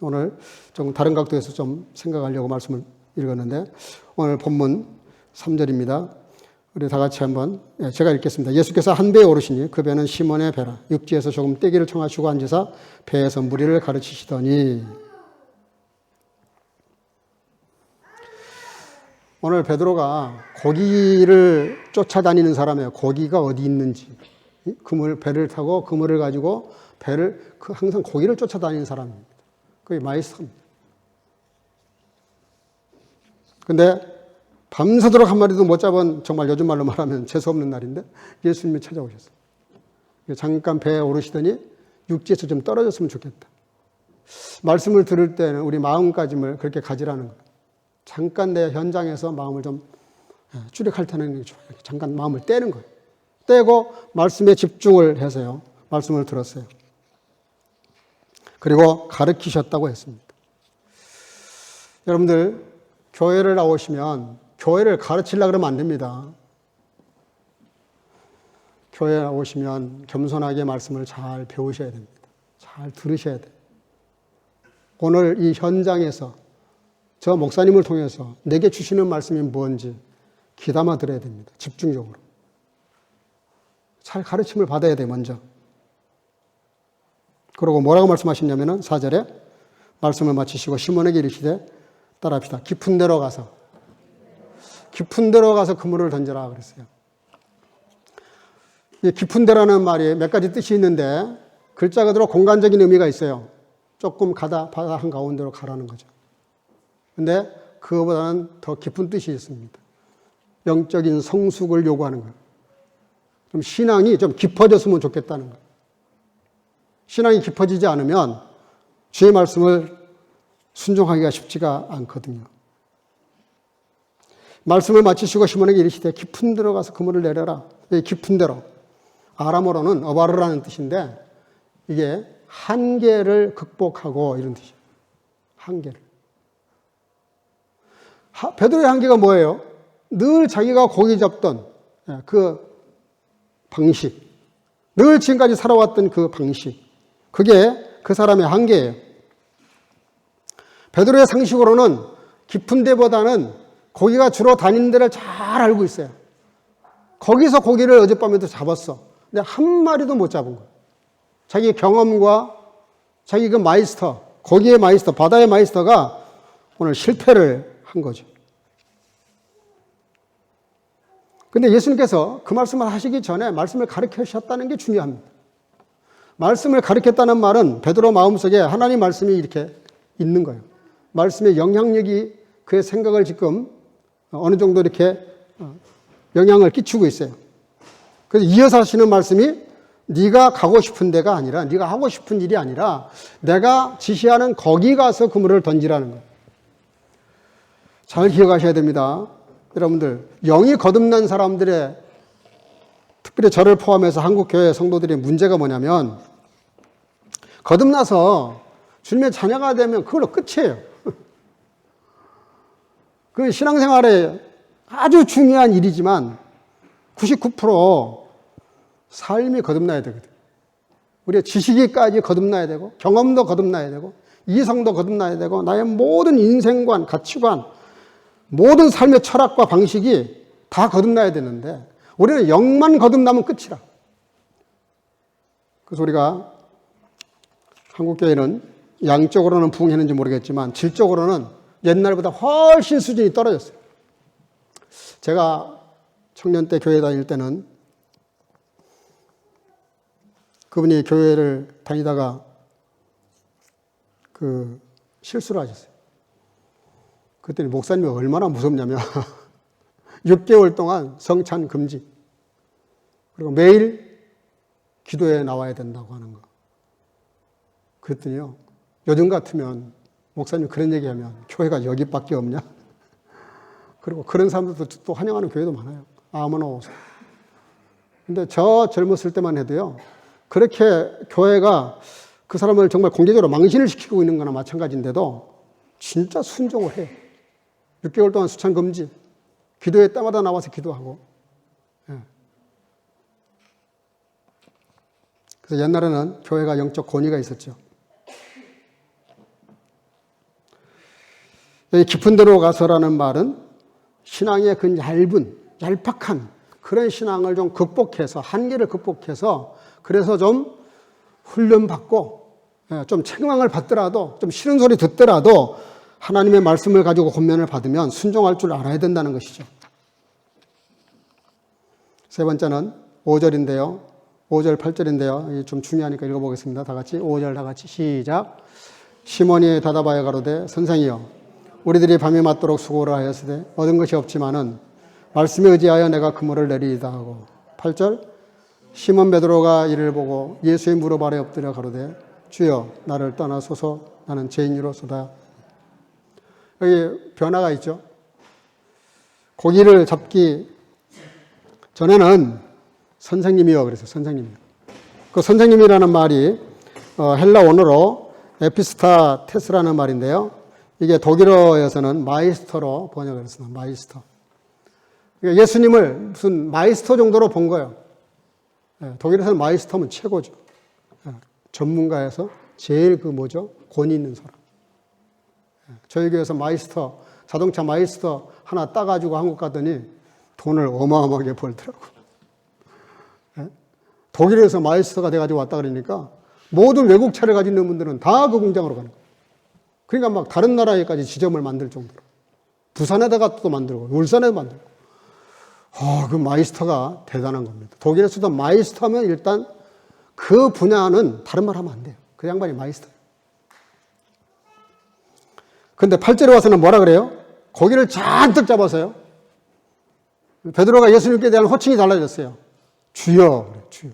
오늘 좀 다른 각도에서 좀 생각하려고 말씀을 읽었는데 오늘 본문 3절입니다. 우리 다 같이 한번 제가 읽겠습니다. 예수께서 한 배에 오르시니 그 배는 시몬의 배라. 육지에서 조금 떼기를 청하시고 앉으사 배에서 무리를 가르치시더니. 오늘 베드로가 고기를 쫓아다니는 사람이에요. 고기가 어디 있는지. 배를 타고 그물을 가지고 항상 고기를 쫓아다니는 사람입니다. 그게 마이스터입니다. 근데 밤새도록 한 마리도 못 잡은, 정말 요즘 말로 말하면 재수없는 날인데 예수님이 찾아오셨어요. 잠깐 배에 오르시더니 육지에서 좀 떨어졌으면 좋겠다. 말씀을 들을 때는 우리 마음가짐을 그렇게 가지라는 거예요. 잠깐 내 현장에서 마음을 좀 출입할 때는 잠깐 마음을 떼는 거예요. 떼고 말씀에 집중을 해서요. 말씀을 들었어요. 그리고 가르치셨다고 했습니다. 여러분들 교회를 나오시면 교회를 가르치려고 그러면 안 됩니다. 교회에 오시면 겸손하게 말씀을 잘 배우셔야 됩니다. 잘 들으셔야 돼요. 오늘 이 현장에서 저 목사님을 통해서 내게 주시는 말씀이 뭔지 귀담아 들어야 됩니다. 집중적으로. 잘 가르침을 받아야 돼요, 먼저. 그리고 뭐라고 말씀하셨냐면은 4절에 말씀을 마치시고 시몬에게 이르시되 따라합시다. 깊은 데로 가서 그물을 던져라 그랬어요. 이 깊은 데라는 말이 몇 가지 뜻이 있는데 글자 그대로 공간적인 의미가 있어요. 조금 가다 바다 한가운데로 가라는 거죠. 근데 그거보다는 더 깊은 뜻이 있습니다. 영적인 성숙을 요구하는 거예요. 좀 신앙이 좀 깊어졌으면 좋겠다는 거예요. 신앙이 깊어지지 않으면 주의 말씀을 순종하기가 쉽지가 않거든요. 말씀을 마치시고 시몬에게 이르시되 깊은 데로 가서 그물을 내려라. 깊은 데로. 아람어로는 어바르라는 뜻인데 이게 한계를 극복하고 이런 뜻이에요. 한계를. 베드로의 한계가 뭐예요? 늘 자기가 고기 잡던 그 방식, 늘 지금까지 살아왔던 그 방식, 그게 그 사람의 한계예요. 베드로의 상식으로는 깊은 데보다는 고기가 주로 다니는 데를 잘 알고 있어요. 거기서 고기를 어젯밤에도 잡았어. 근데 한 마리도 못 잡은 거예요. 자기 경험과 자기 그 마이스터, 고기의 마이스터, 바다의 마이스터가 오늘 실패를 한 거죠. 근데 예수님께서 그 말씀을 하시기 전에 말씀을 가르치셨다는 게 중요합니다. 말씀을 가르쳤다는 말은 베드로 마음속에 하나님 말씀이 이렇게 있는 거예요. 말씀의 영향력이 그의 생각을 지금 어느 정도 이렇게 영향을 끼치고 있어요. 그래서 이어서 하시는 말씀이 네가 가고 싶은 데가 아니라, 네가 하고 싶은 일이 아니라 내가 지시하는 거기 가서 그물을 던지라는 거예요. 잘 기억하셔야 됩니다. 여러분들, 영이 거듭난 사람들의, 특별히 저를 포함해서 한국교회 성도들의 문제가 뭐냐면 거듭나서 주님의 자녀가 되면 그걸로 끝이에요. 그 신앙생활에 아주 중요한 일이지만 99% 삶이 거듭나야 되거든요. 우리의 지식이까지 거듭나야 되고 경험도 거듭나야 되고 이성도 거듭나야 되고 나의 모든 인생관, 가치관, 모든 삶의 철학과 방식이 다 거듭나야 되는데 우리는 영만 거듭나면 끝이라. 그래서 우리가 한국교회는 양적으로는 부흥했는지 모르겠지만 질적으로는 옛날보다 훨씬 수준이 떨어졌어요. 제가 청년 때 교회 다닐 때는 그분이 교회를 다니다가 실수를 하셨어요. 그랬더니 목사님이 얼마나 무섭냐면 6개월 동안 성찬 금지, 그리고 매일 기도에 나와야 된다고 하는 거. 그랬더니요, 요즘 같으면 목사님 그런 얘기하면 교회가 여기밖에 없냐? 그리고 그런 사람들도 또 환영하는 교회도 많아요. 아무나 오세요. 근데 저 젊었을 때만 해도요, 그렇게 교회가 그 사람을 정말 공개적으로 망신을 시키고 있는 거나 마찬가지인데도 진짜 순종을 해요. 6개월 동안 수찬 금지, 기도회 때마다 나와서 기도하고. 예. 그래서 옛날에는 교회가 영적 권위가 있었죠. 여기 깊은 데로 가서라는 말은 신앙의 그 얄팍한 그런 신앙을 좀 극복해서, 한계를 극복해서, 그래서 좀 훈련받고, 좀 책망을 받더라도, 좀 싫은 소리 듣더라도 하나님의 말씀을 가지고 권면을 받으면 순종할 줄 알아야 된다는 것이죠. 세 번째는 5절인데요. 5절, 8절인데요. 좀 중요하니까 읽어보겠습니다. 다 같이. 5절 다 같이 시작. 시몬이 대답하여 가로되 선생이여 우리들이 밤이 맞도록 수고를 하였으되 얻은 것이 없지만은 말씀에 의지하여 내가 그물을 내리이다 하고. 8절. 시몬 베드로가 이를 보고 예수의 무릎 아래 엎드려 가로되 주여 나를 떠나소서 나는 죄인이로소다. 여기 변화가 있죠. 고기를 잡기 전에는 선생님이요 그래서 선생님. 그 선생님이라는 말이 헬라 원어로 에피스타테스라는 말인데요. 이게 독일어에서는 마이스터로 번역을 했습니다. 마이스터. 그러니까 예수님을 무슨 마이스터 정도로 본 거예요. 독일에서는 마이스터면 최고죠. 전문가에서 제일 권위 있는 사람. 저희 교회에서 마이스터, 자동차 마이스터 하나 따가지고 한국 가더니 돈을 어마어마하게 벌더라고. 독일에서 마이스터가 돼가지고 왔다 그러니까 모든 외국 차를 가지고 있는 분들은 다 그 공장으로 가는 거예요. 그러니까 막 다른 나라에까지 지점을 만들 정도로. 부산에다가 또 만들고, 울산에도 만들고. 그 마이스터가 대단한 겁니다. 독일에서도 마이스터면 일단 그 분야는 다른 말 하면 안 돼요. 그 양반이 마이스터예요. 근데 8절에 와서는 뭐라 그래요? 고기를 잔뜩 잡아서요. 베드로가 예수님께 대한 호칭이 달라졌어요. 주여, 그래, 주여.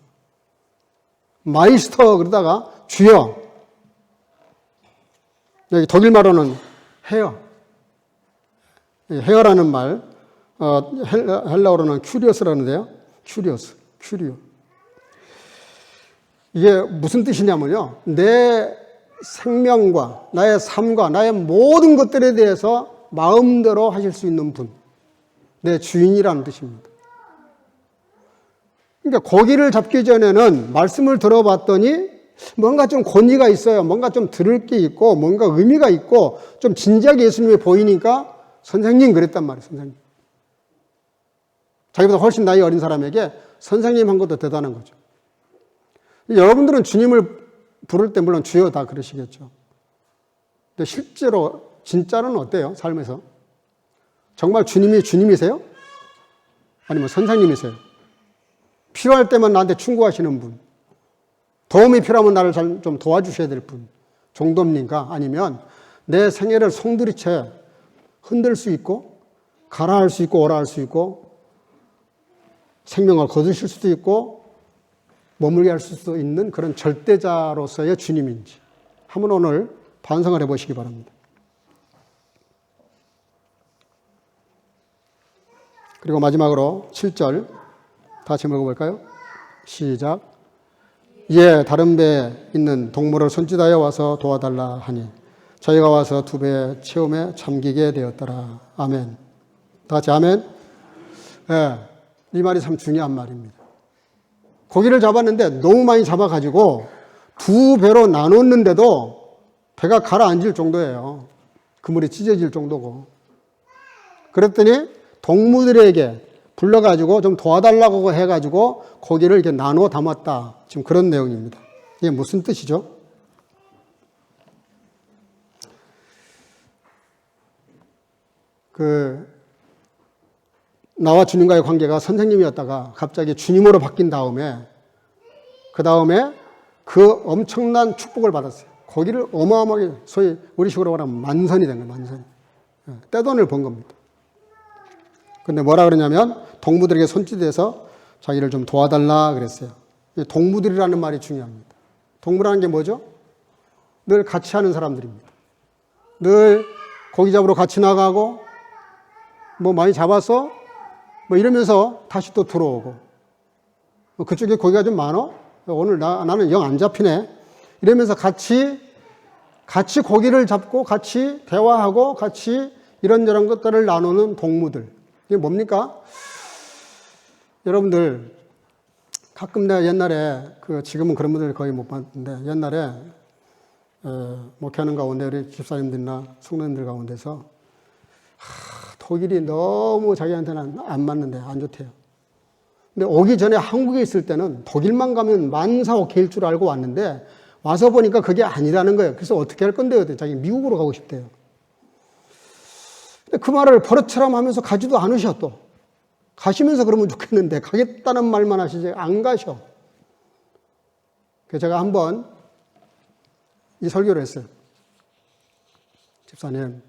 마이스터 그러다가 주여. 여기 독일말로는 헤어. 헤어라는 말, 헬라어로는 큐리오스라는데요. 큐리오. 이게 무슨 뜻이냐면요. 내 생명과 나의 삶과 나의 모든 것들에 대해서 마음대로 하실 수 있는 분. 내 주인이라는 뜻입니다. 그러니까 고기를 잡기 전에는 말씀을 들어봤더니 뭔가 좀 권위가 있어요. 뭔가 좀 들을 게 있고 뭔가 의미가 있고 좀 진지하게 예수님이 보이니까 선생님 그랬단 말이에요. 선생님. 자기보다 훨씬 나이 어린 사람에게 선생님 한 것도 대단한 거죠. 여러분들은 주님을 부를 때 물론 주여 다 그러시겠죠. 근데 실제로 진짜로는 어때요? 삶에서. 정말 주님이 주님이세요? 아니면 선생님이세요? 필요할 때만 나한테 충고하시는 분, 도움이 필요하면 나를 좀 도와주셔야 될 분 정도입니까? 아니면 내 생애를 송두리째 흔들 수 있고 가라 할 수 있고 오라 할 수 있고 생명을 거두실 수도 있고 머물게 할 수도 있는 그런 절대자로서의 주님인지 한번 오늘 반성을 해보시기 바랍니다. 그리고 마지막으로 7절 다시 읽어볼까요? 시작. 이에 다른 배에 있는 동물을 손짓하여 와서 도와달라 하니 저희가 와서 두 배의 체험에 잠기게 되었더라. 아멘. 다 같이 아멘. 네, 이 말이 참 중요한 말입니다. 고기를 잡았는데 너무 많이 잡아가지고 두 배로 나눴는데도 배가 가라앉을 정도예요. 그물이 찢어질 정도고. 그랬더니 동무들에게 불러가지고 좀 도와달라고 해가지고 고기를 이렇게 나눠 담았다. 지금 그런 내용입니다. 이게 무슨 뜻이죠? 나와 주님과의 관계가 선생님이었다가 갑자기 주님으로 바뀐 다음에 그 엄청난 축복을 받았어요. 고기를 어마어마하게 소위 우리식으로 말하면 만선이 된 거예요. 만선이. 떼돈을 번 겁니다. 근데 뭐라 그러냐면 동무들에게 손짓해서 자기를 좀 도와달라 그랬어요. 동무들이라는 말이 중요합니다. 동무라는 게 뭐죠? 늘 같이 하는 사람들입니다. 늘 고기 잡으러 같이 나가고 뭐 많이 잡았어? 뭐 이러면서 다시 또 들어오고 그쪽에 고기가 좀 많어? 오늘 나는 영 안 잡히네. 이러면서 같이 고기를 잡고 같이 대화하고 같이 이런저런 것들을 나누는 동무들. 이게 뭡니까? 여러분들 가끔 내가 옛날에 지금은 그런 분들 거의 못 봤는데 옛날에 목회하는 가운데 우리 집사님들이나 성도님들 가운데서 독일이 너무 자기한테는 안 맞는데 안 좋대요. 근데 오기 전에 한국에 있을 때는 독일만 가면 만사오케일 줄 알고 왔는데 와서 보니까 그게 아니라는 거예요. 그래서 어떻게 할 건데요? 자기 미국으로 가고 싶대요. 근데 그 말을 버릇처럼 하면서 가지도 않으셔 또. 가시면서 그러면 좋겠는데 가겠다는 말만 하시지 안 가셔. 그래서 제가 한번 이 설교를 했어요. 집사님,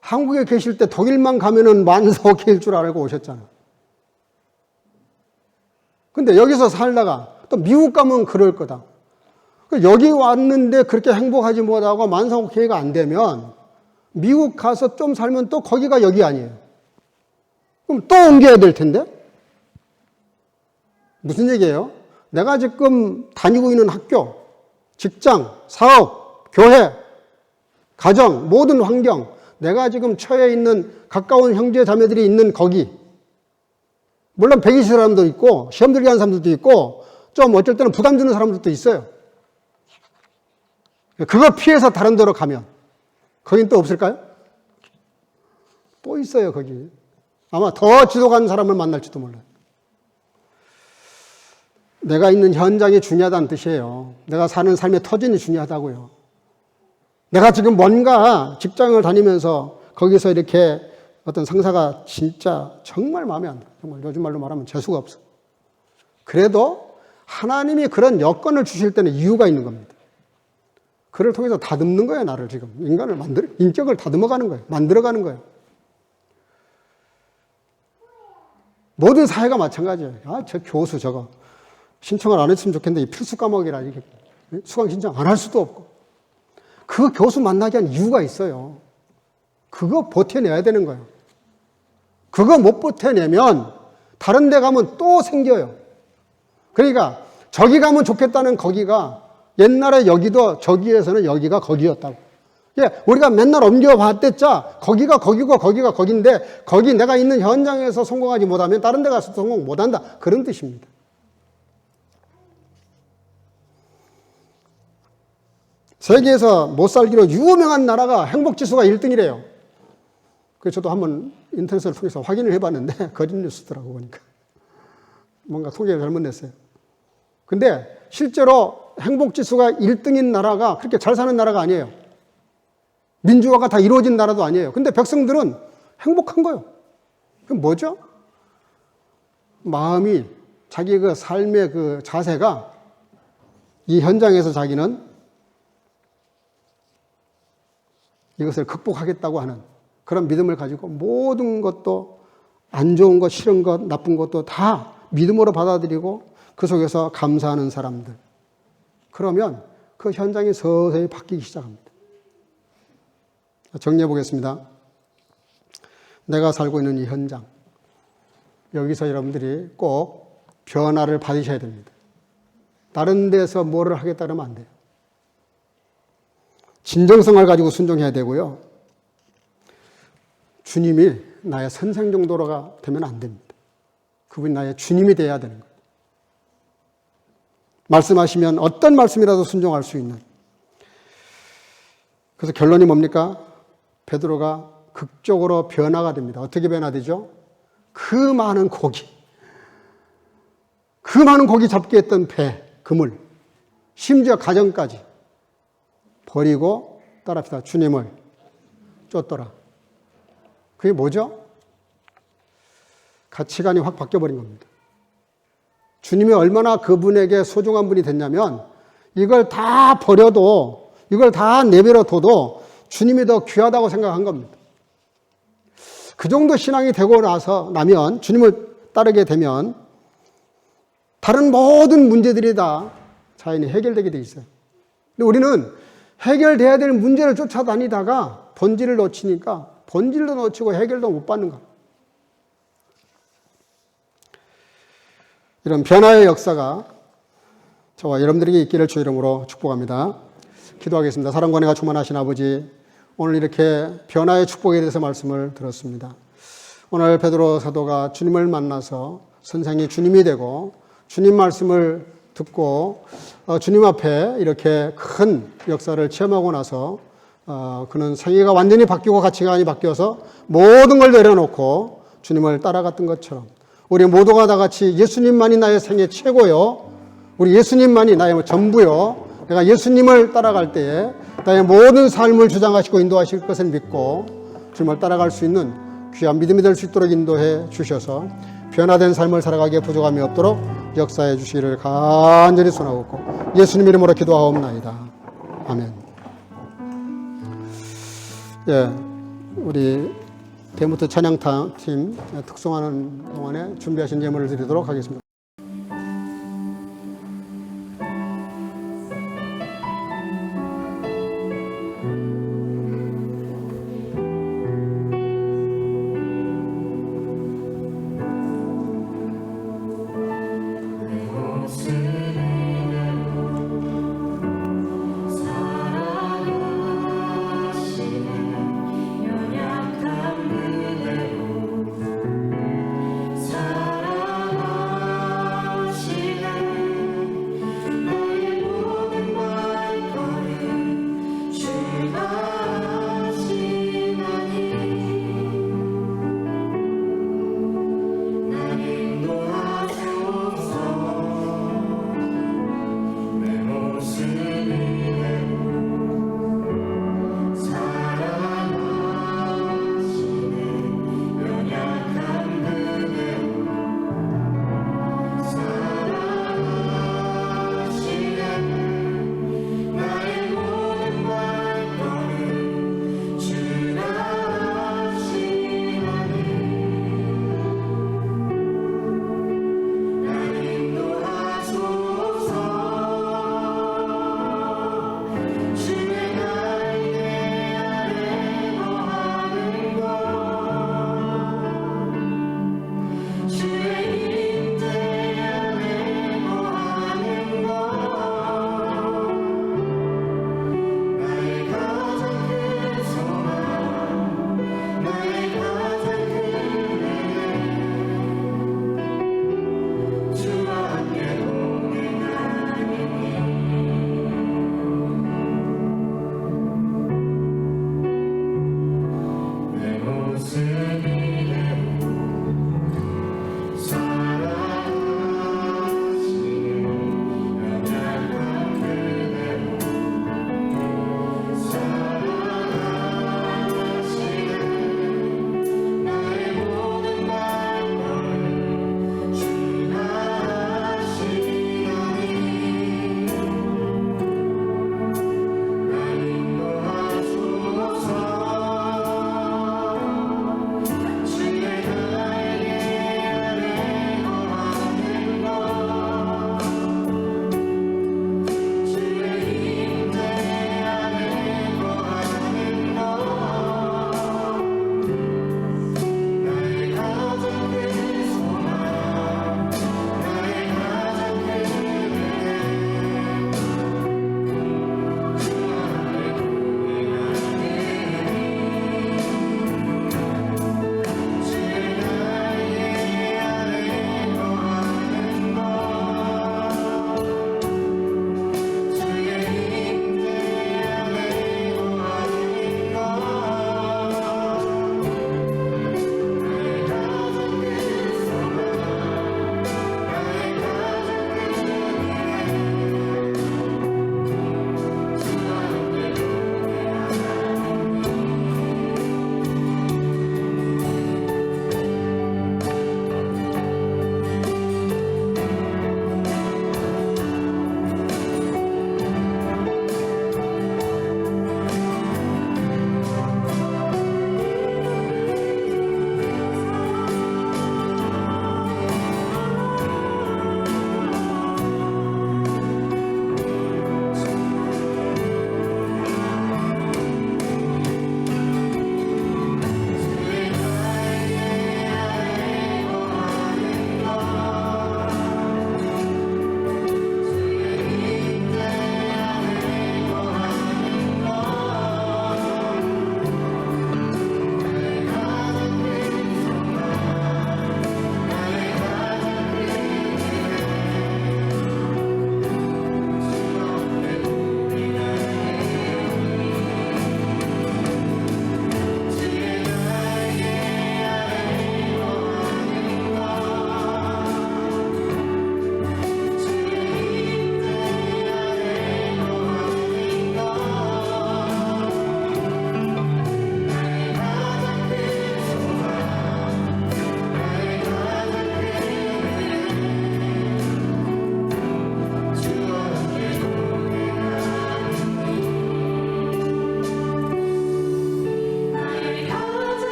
한국에 계실 때 독일만 가면은 만사오케일 줄 알고 오셨잖아. 근데 여기서 살다가 또 미국 가면 그럴 거다. 여기 왔는데 그렇게 행복하지 못하고 만사오케이가 안 되면 미국 가서 좀 살면 또 거기가 여기 아니에요. 그럼 또 옮겨야 될 텐데? 무슨 얘기예요? 내가 지금 다니고 있는 학교, 직장, 사업, 교회, 가정, 모든 환경, 내가 지금 처해 있는 가까운 형제 자매들이 있는 거기, 물론 배기 사람도 있고 시험 들게 하는 사람들도 있고 좀 어쩔 때는 부담 주는 사람들도 있어요. 그거 피해서 다른 데로 가면 거긴 또 없을까요? 또 있어요. 거기 아마 더 지도 간 사람을 만날지도 몰라요. 내가 있는 현장이 중요하다는 뜻이에요. 내가 사는 삶의 터전이 중요하다고요. 내가 지금 뭔가 직장을 다니면서 거기서 이렇게 어떤 상사가 진짜 정말 마음에 안 들어. 정말 요즘 말로 말하면 재수가 없어. 그래도 하나님이 그런 여건을 주실 때는 이유가 있는 겁니다. 그를 통해서 다듬는 거예요, 나를 지금. 인격을 다듬어가는 거예요. 만들어가는 거예요. 모든 사회가 마찬가지예요. 저 교수 저거 신청을 안 했으면 좋겠는데 필수 과목이라 이렇게 수강 신청 안 할 수도 없고. 그 교수 만나게 한 이유가 있어요. 그거 버텨내야 되는 거예요. 그거 못 버텨내면 다른 데 가면 또 생겨요. 그러니까 저기 가면 좋겠다는 거기가 옛날에 여기도 저기에서는 여기가 거기였다고. 예, 우리가 맨날 옮겨봤댔자 거기가 거기고 거기가 거긴데 거기 내가 있는 현장에서 성공하지 못하면 다른 데 가서 성공 못한다. 그런 뜻입니다. 세계에서 못 살기로 유명한 나라가 행복지수가 1등이래요. 그래서 저도 한번 인터넷을 통해서 확인을 해봤는데 거짓 뉴스더라고 보니까. 뭔가 통계를 잘못 냈어요. 근데 실제로 행복지수가 1등인 나라가 그렇게 잘 사는 나라가 아니에요. 민주화가 다 이루어진 나라도 아니에요. 근데 백성들은 행복한 거예요. 그럼 뭐죠? 마음이 자기 그 삶의 그 자세가 이 현장에서 자기는 이것을 극복하겠다고 하는 그런 믿음을 가지고 모든 것도 안 좋은 것, 싫은 것, 나쁜 것도 다 믿음으로 받아들이고 그 속에서 감사하는 사람들. 그러면 그 현장이 서서히 바뀌기 시작합니다. 정리해 보겠습니다. 내가 살고 있는 이 현장. 여기서 여러분들이 꼭 변화를 받으셔야 됩니다. 다른 데서 뭐를 하겠다 그러면 안 돼요. 진정성을 가지고 순종해야 되고요. 주님이 나의 선생 정도가 되면 안 됩니다. 그분이 나의 주님이 되어야 되는 거예요. 말씀하시면 어떤 말씀이라도 순종할 수 있는. 그래서 결론이 뭡니까? 베드로가 극적으로 변화가 됩니다. 어떻게 변화되죠? 그 많은 고기 잡게 했던 배, 그물, 심지어 가정까지 버리고 따라합시다. 주님을 쫓더라. 그게 뭐죠? 가치관이 확 바뀌어버린 겁니다. 주님이 얼마나 그분에게 소중한 분이 됐냐면 이걸 다 버려도 이걸 다 내버려 둬도 주님이 더 귀하다고 생각한 겁니다. 그 정도 신앙이 되고 나면 주님을 따르게 되면 다른 모든 문제들이 다 자연히 해결되게 돼 있어요. 근데 우리는 해결돼야 될 문제를 쫓아다니다가 본질을 놓치니까 본질도 놓치고 해결도 못 받는 거예요. 이런 변화의 역사가 저와 여러분들에게 있기를 주 이름으로 축복합니다. 기도하겠습니다. 사랑과 은혜가 충만하신 아버지, 오늘 이렇게 변화의 축복에 대해서 말씀을 들었습니다. 오늘 베드로 사도가 주님을 만나서 선생이 주님이 되고 주님 말씀을 듣고 주님 앞에 이렇게 큰 역사를 체험하고 나서 그는 생애가 완전히 바뀌고 가치관이 바뀌어서 모든 걸 내려놓고 주님을 따라갔던 것처럼 우리 모두가 다 같이 예수님만이 나의 생애 최고요, 우리 예수님만이 나의 전부요, 내가 예수님을 따라갈 때에 나의 모든 삶을 주장하시고 인도하실 것을 믿고 주님을 따라갈 수 있는 귀한 믿음이 될 수 있도록 인도해 주셔서 변화된 삶을 살아가기에 부족함이 없도록 역사해 주시기를 간절히 소원하고 예수님 이름으로 기도하옵나이다. 아멘. 예, 우리 대무트 찬양팀 특송하는 동안에 준비하신 예물을 드리도록 하겠습니다. 사랑하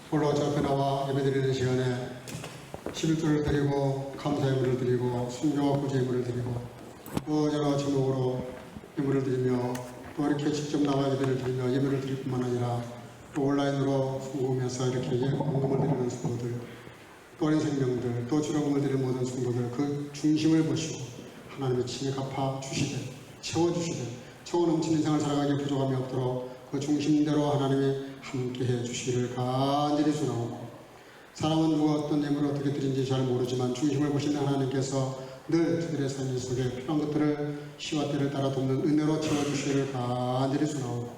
홀로 저 앞에 나와 예배드리는 시간에 11조를 드리고 감사 예물을 드리고 순교와 구제 예물을 드리고 또 여러 제목으로 예물을 드리며 또 이렇게 직접 나와 예배를 드리며 예배를 드릴 뿐만 아니라 또 온라인으로 궁금해서 이렇게 헌금을 드리는 성도들, 또 어린 생명들, 또 주로금을 드리는 모든 성도들 그 중심을 보시고 하나님의 친히 갚아 주시되 채워주시되 채워 넘치는 생활 살아가기에 부족함이 없도록 그 중심대로 하나님이 함께해 주시기를 간절히 소원하고, 사람은 누가 어떤 예물을 어떻게 드린지 잘 모르지만 중심을 보시는 하나님께서 늘 그들의 삶 속에 필요한 것들을 시와 때를 따라 돕는 은혜로 채워주시기를 간절히 소원하고,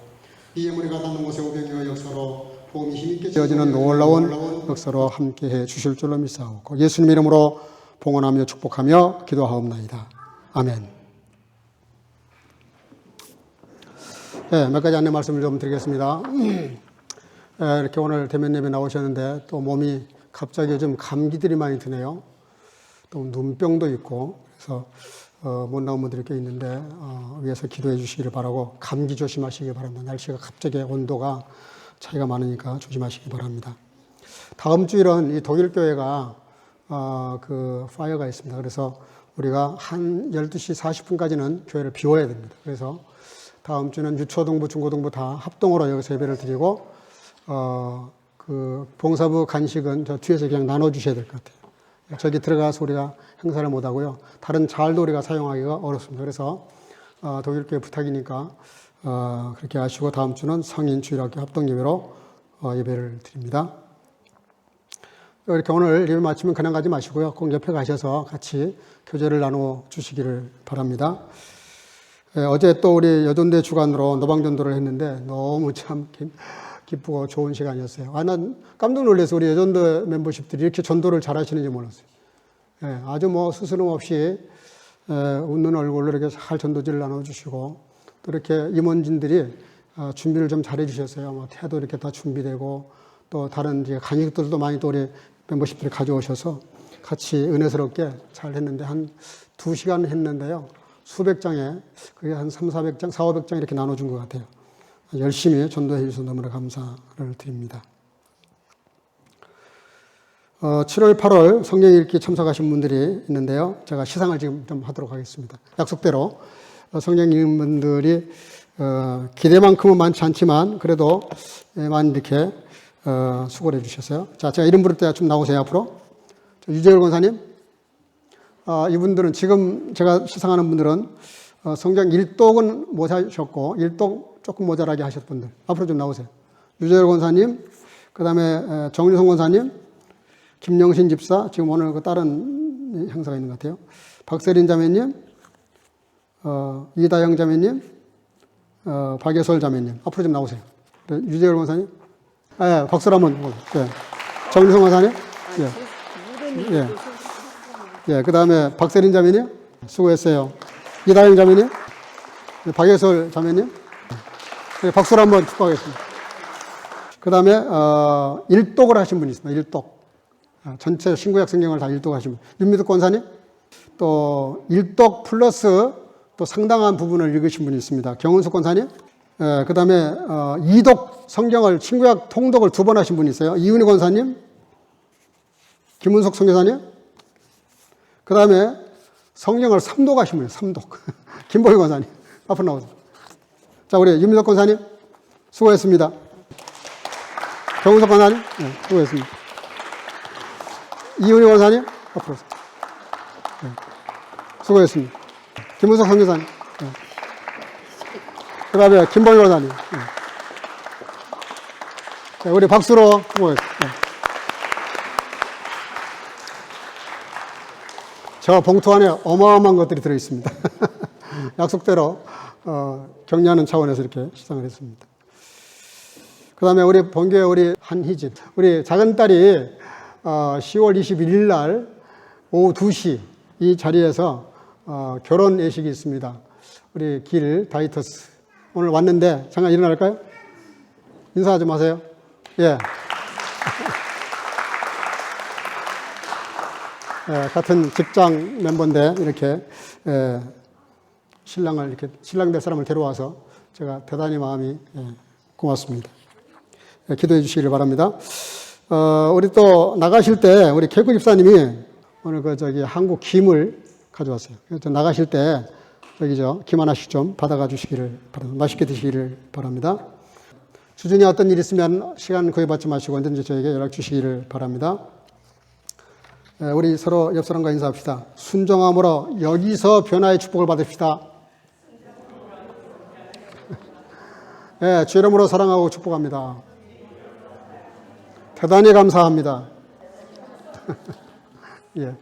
이 예물이 가닿는 곳에 오병이어 역사로 복음이 힘있게 지어지는 놀라운 역사로 함께해 주실 줄로 믿사오고 예수님 이름으로 봉헌하며 축복하며 기도하옵나이다. 아멘. 네, 몇 가지 안내 말씀을 좀 드리겠습니다. 이렇게 오늘 대면 예배 나오셨는데 또 몸이 갑자기 요즘 감기들이 많이 드네요. 또 눈병도 있고 그래서 못 나온 분들이 꽤 있는데 위에서 기도해 주시기를 바라고, 감기 조심하시기 바랍니다. 날씨가 갑자기 온도가 차이가 많으니까 조심하시기 바랍니다. 다음 주일은 이 독일교회가 그 파이어가 있습니다. 그래서 우리가 한 12시 40분까지는 교회를 비워야 됩니다. 그래서 다음 주는 유초등부, 중고등부 다 합동으로 여기서 예배를 드리고 그 봉사부 간식은 저 뒤에서 그냥 나눠주셔야 될 것 같아요. 저기 들어가서 우리가 행사를 못 하고요. 다른 자알도 우리가 사용하기가 어렵습니다. 그래서 독일교회 부탁이니까 그렇게 하시고 다음 주는 성인 주일학교 합동 예배로 예배를 드립니다. 이렇게 오늘 예배 마치면 그냥 가지 마시고요. 꼭 옆에 가셔서 같이 교제를 나눠 주시기를 바랍니다. 어제 또 우리 여전대 주관으로 노방전도를 했는데 너무 참 기쁘고 좋은 시간이었어요. 난 깜짝 놀라서 우리 여전대 멤버십들이 이렇게 전도를 잘 하시는지 몰랐어요. 아주 뭐 스스럼 없이 웃는 얼굴로 이렇게 잘 전도지를 나눠주시고, 또 이렇게 임원진들이 준비를 좀 잘해 주셨어요. 뭐 태도 이렇게 다 준비되고, 또 다른 이제 간식들도 많이 또 우리 멤버십들이 가져오셔서 같이 은혜스럽게 잘 했는데 한 2시간 했는데요. 수백 장에 그게 한 300-400장, 400-500장 이렇게 나눠준 것 같아요. 열심히 전도해 주셔서 너무나 감사를 드립니다. 7월, 8월 성경 읽기 참석하신 분들이 있는데요. 제가 시상을 지금 좀 하도록 하겠습니다. 약속대로 성경 읽는 분들이 기대만큼은 많지 않지만 그래도 많이 이렇게 수고를 해 주셨어요. 자, 제가 이름 부를 때 좀 나오세요, 앞으로. 유재열 권사님. 이분들은 지금 제가 시상하는 분들은 성경 1독은 못 하셨고 1독 조금 모자라게 하셨던 분들 앞으로 좀 나오세요. 유재열 권사님, 그 다음에 정유성 권사님, 김영신 집사, 지금 오늘 그 다른 행사가 있는 것 같아요. 박세린 자매님, 이다영 자매님, 박예솔 자매님 앞으로 좀 나오세요. 유재열 권사님, 박수를 한번. 정유성 권사님, 그 다음에 박세린 자매님, 수고했어요. 이다영 자매님, 박예솔 자매님, 박수를 한번 축하하겠습니다. 그 다음에, 1독을 하신 분이 있습니다. 1독. 전체 신구약 성경을 다 1독 하신 분. 윤미득 권사님, 또 1독 플러스 또 상당한 부분을 읽으신 분이 있습니다. 경은숙 권사님, 그 다음에, 2독 성경을, 신구약 통독을 2번 하신 분이 있어요. 이은희 권사님, 김은숙 선교사님, 그 다음에 성경을 3독 하신 분이에요. 3독. 김보희 권사님. 앞으로 나오세요. 자, 우리 윤미덕 권사님. 수고했습니다. 경우석 권사님. 수고했습니다. 이은희 권사님. 앞으로 오세요. 수고했습니다. 김은석 선교사님. 그 다음에 김보희 권사님. 자, 우리 박수로 수고했습니다. 저 봉투 안에 어마어마한 것들이 들어있습니다. 약속대로 격려하는 차원에서 이렇게 시상을 했습니다. 그 다음에 우리 본교회 우리 한희진, 우리 작은 딸이 10월 21일 날 오후 2시 이 자리에서 결혼 예식이 있습니다. 우리 길 다이터스 오늘 왔는데 잠깐 일어날까요? 인사 좀 하세요. 예. 같은 직장 멤버인데 이렇게 신랑 될 사람을 데려와서 제가 대단히 마음이 고맙습니다. 기도해 주시기를 바랍니다. 우리 또 나가실 때 우리 개구 집사님이 오늘 한국 김을 가져왔어요. 그래서 나가실 때 김 하나씩 좀 받아가 주시기를 바랍니다. 맛있게 드시기를 바랍니다. 주중에 어떤 일 있으면 시간 구애받지 마시고 언제든지 저에게 연락 주시기를 바랍니다. 우리 서로 옆 사람과 인사합시다. 순종함으로 여기서 변화의 축복을 받읍시다. 네, 주 이름으로 사랑하고 축복합니다. 대단히 감사합니다. 예.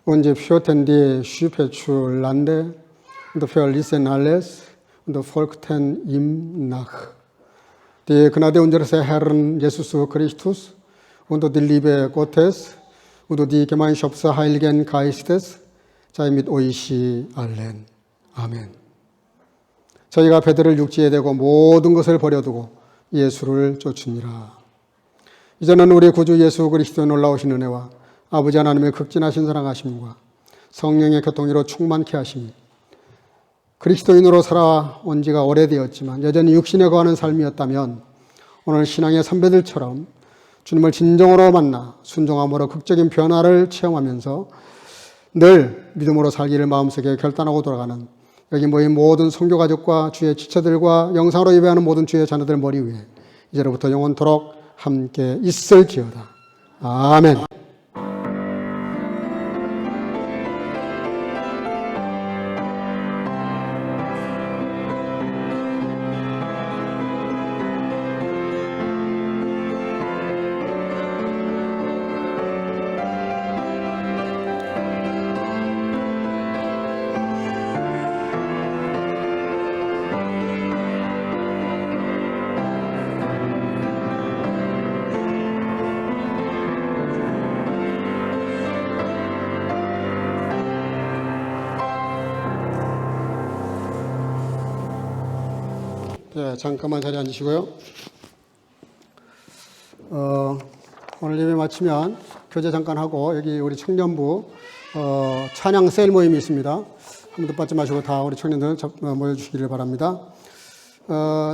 Und sie führten die Schiffe zu Lande und verließen alles und folgten ihm nach. Die Gnade unseres Herrn Jesus Christus und die Liebe Gottes und die Gemeinschaft des Heiligen Geistes sei mit euch allen. 아멘. 저희가 배들을 육지에 대고 모든 것을 버려두고 예수를 쫓으니라. 이제는 우리 구주 예수 그리스도의 놀라우신 은혜와 아버지 하나님의 극진하신 사랑하심과 성령의 교통으로 충만케 하심이 그리스도인으로 살아온 지가 오래되었지만 여전히 육신에 거하는 삶이었다면 오늘 신앙의 선배들처럼 주님을 진정으로 만나 순종함으로 극적인 변화를 체험하면서 늘 믿음으로 살기를 마음속에 결단하고 돌아가는 여기 모인 모든 선교 가족과 주의 지체들과 영상으로 예배하는 모든 주의 자녀들 머리 위에 이제로부터 영원토록 함께 있을지어다. 아멘. 네, 잠깐만 자리에 앉으시고요. 오늘 예배 마치면 교제 잠깐 하고 여기 우리 청년부 찬양 세일 모임이 있습니다. 한 번도 빠지 마시고 다 우리 청년들 모여주시기를 바랍니다.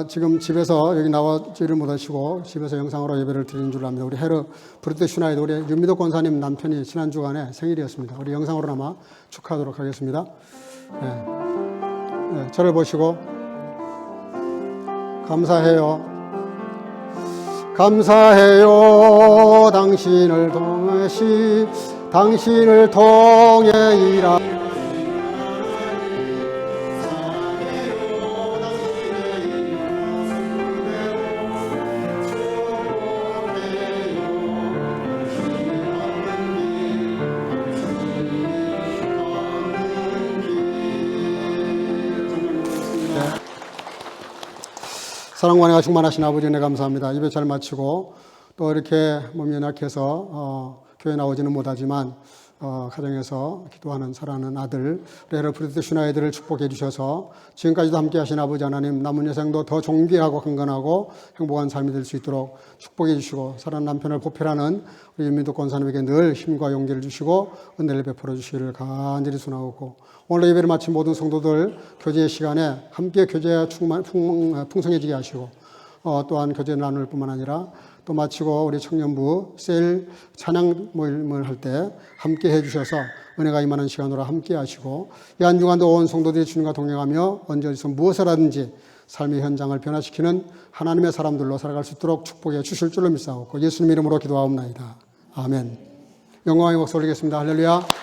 지금 집에서 여기 나와지를 못하시고 집에서 영상으로 예배를 드리는 줄 압니다. 우리 헤르 브루트 슈나이드 우리 윤미덕 권사님 남편이 지난 주간에 생일이었습니다. 우리 영상으로나마 축하하도록 하겠습니다. 네. 네, 저를 보시고 감사해요. 감사해요. 당신을 통해 일하 사랑과 은혜가 충만하신 아버지 은혜 감사합니다. 예배 잘 마치고 또 이렇게 몸이 연약해서 교회 나오지는 못하지만 가정에서 기도하는 사랑하는 아들 레르프리드 슈나이들을 축복해 주셔서 지금까지도 함께 하신 아버지 하나님, 남은 여생도 더 존귀하고 강건하고 행복한 삶이 될 수 있도록 축복해 주시고, 사랑하는 남편을 보필하는 우리 윤민도 권사님에게 늘 힘과 용기를 주시고 은혜를 베풀어 주시기를 간절히 소원하고, 오늘 예배를 마친 모든 성도들 교제의 시간에 함께 교제가 풍성해지게 하시고, 또한 교제 나눌 뿐만 아니라 또 마치고 우리 청년부 셀 찬양 모임을 할 때 함께 해주셔서 은혜가 임하는 시간으로 함께 하시고, 이 한 주간도 온 성도들이 주님과 동행하며 언제 어디서 무엇을 하든지 삶의 현장을 변화시키는 하나님의 사람들로 살아갈 수 있도록 축복해 주실 줄로 믿사옵고 예수님 이름으로 기도하옵나이다. 아멘. 영광의 목소 올리겠습니다. 할렐루야.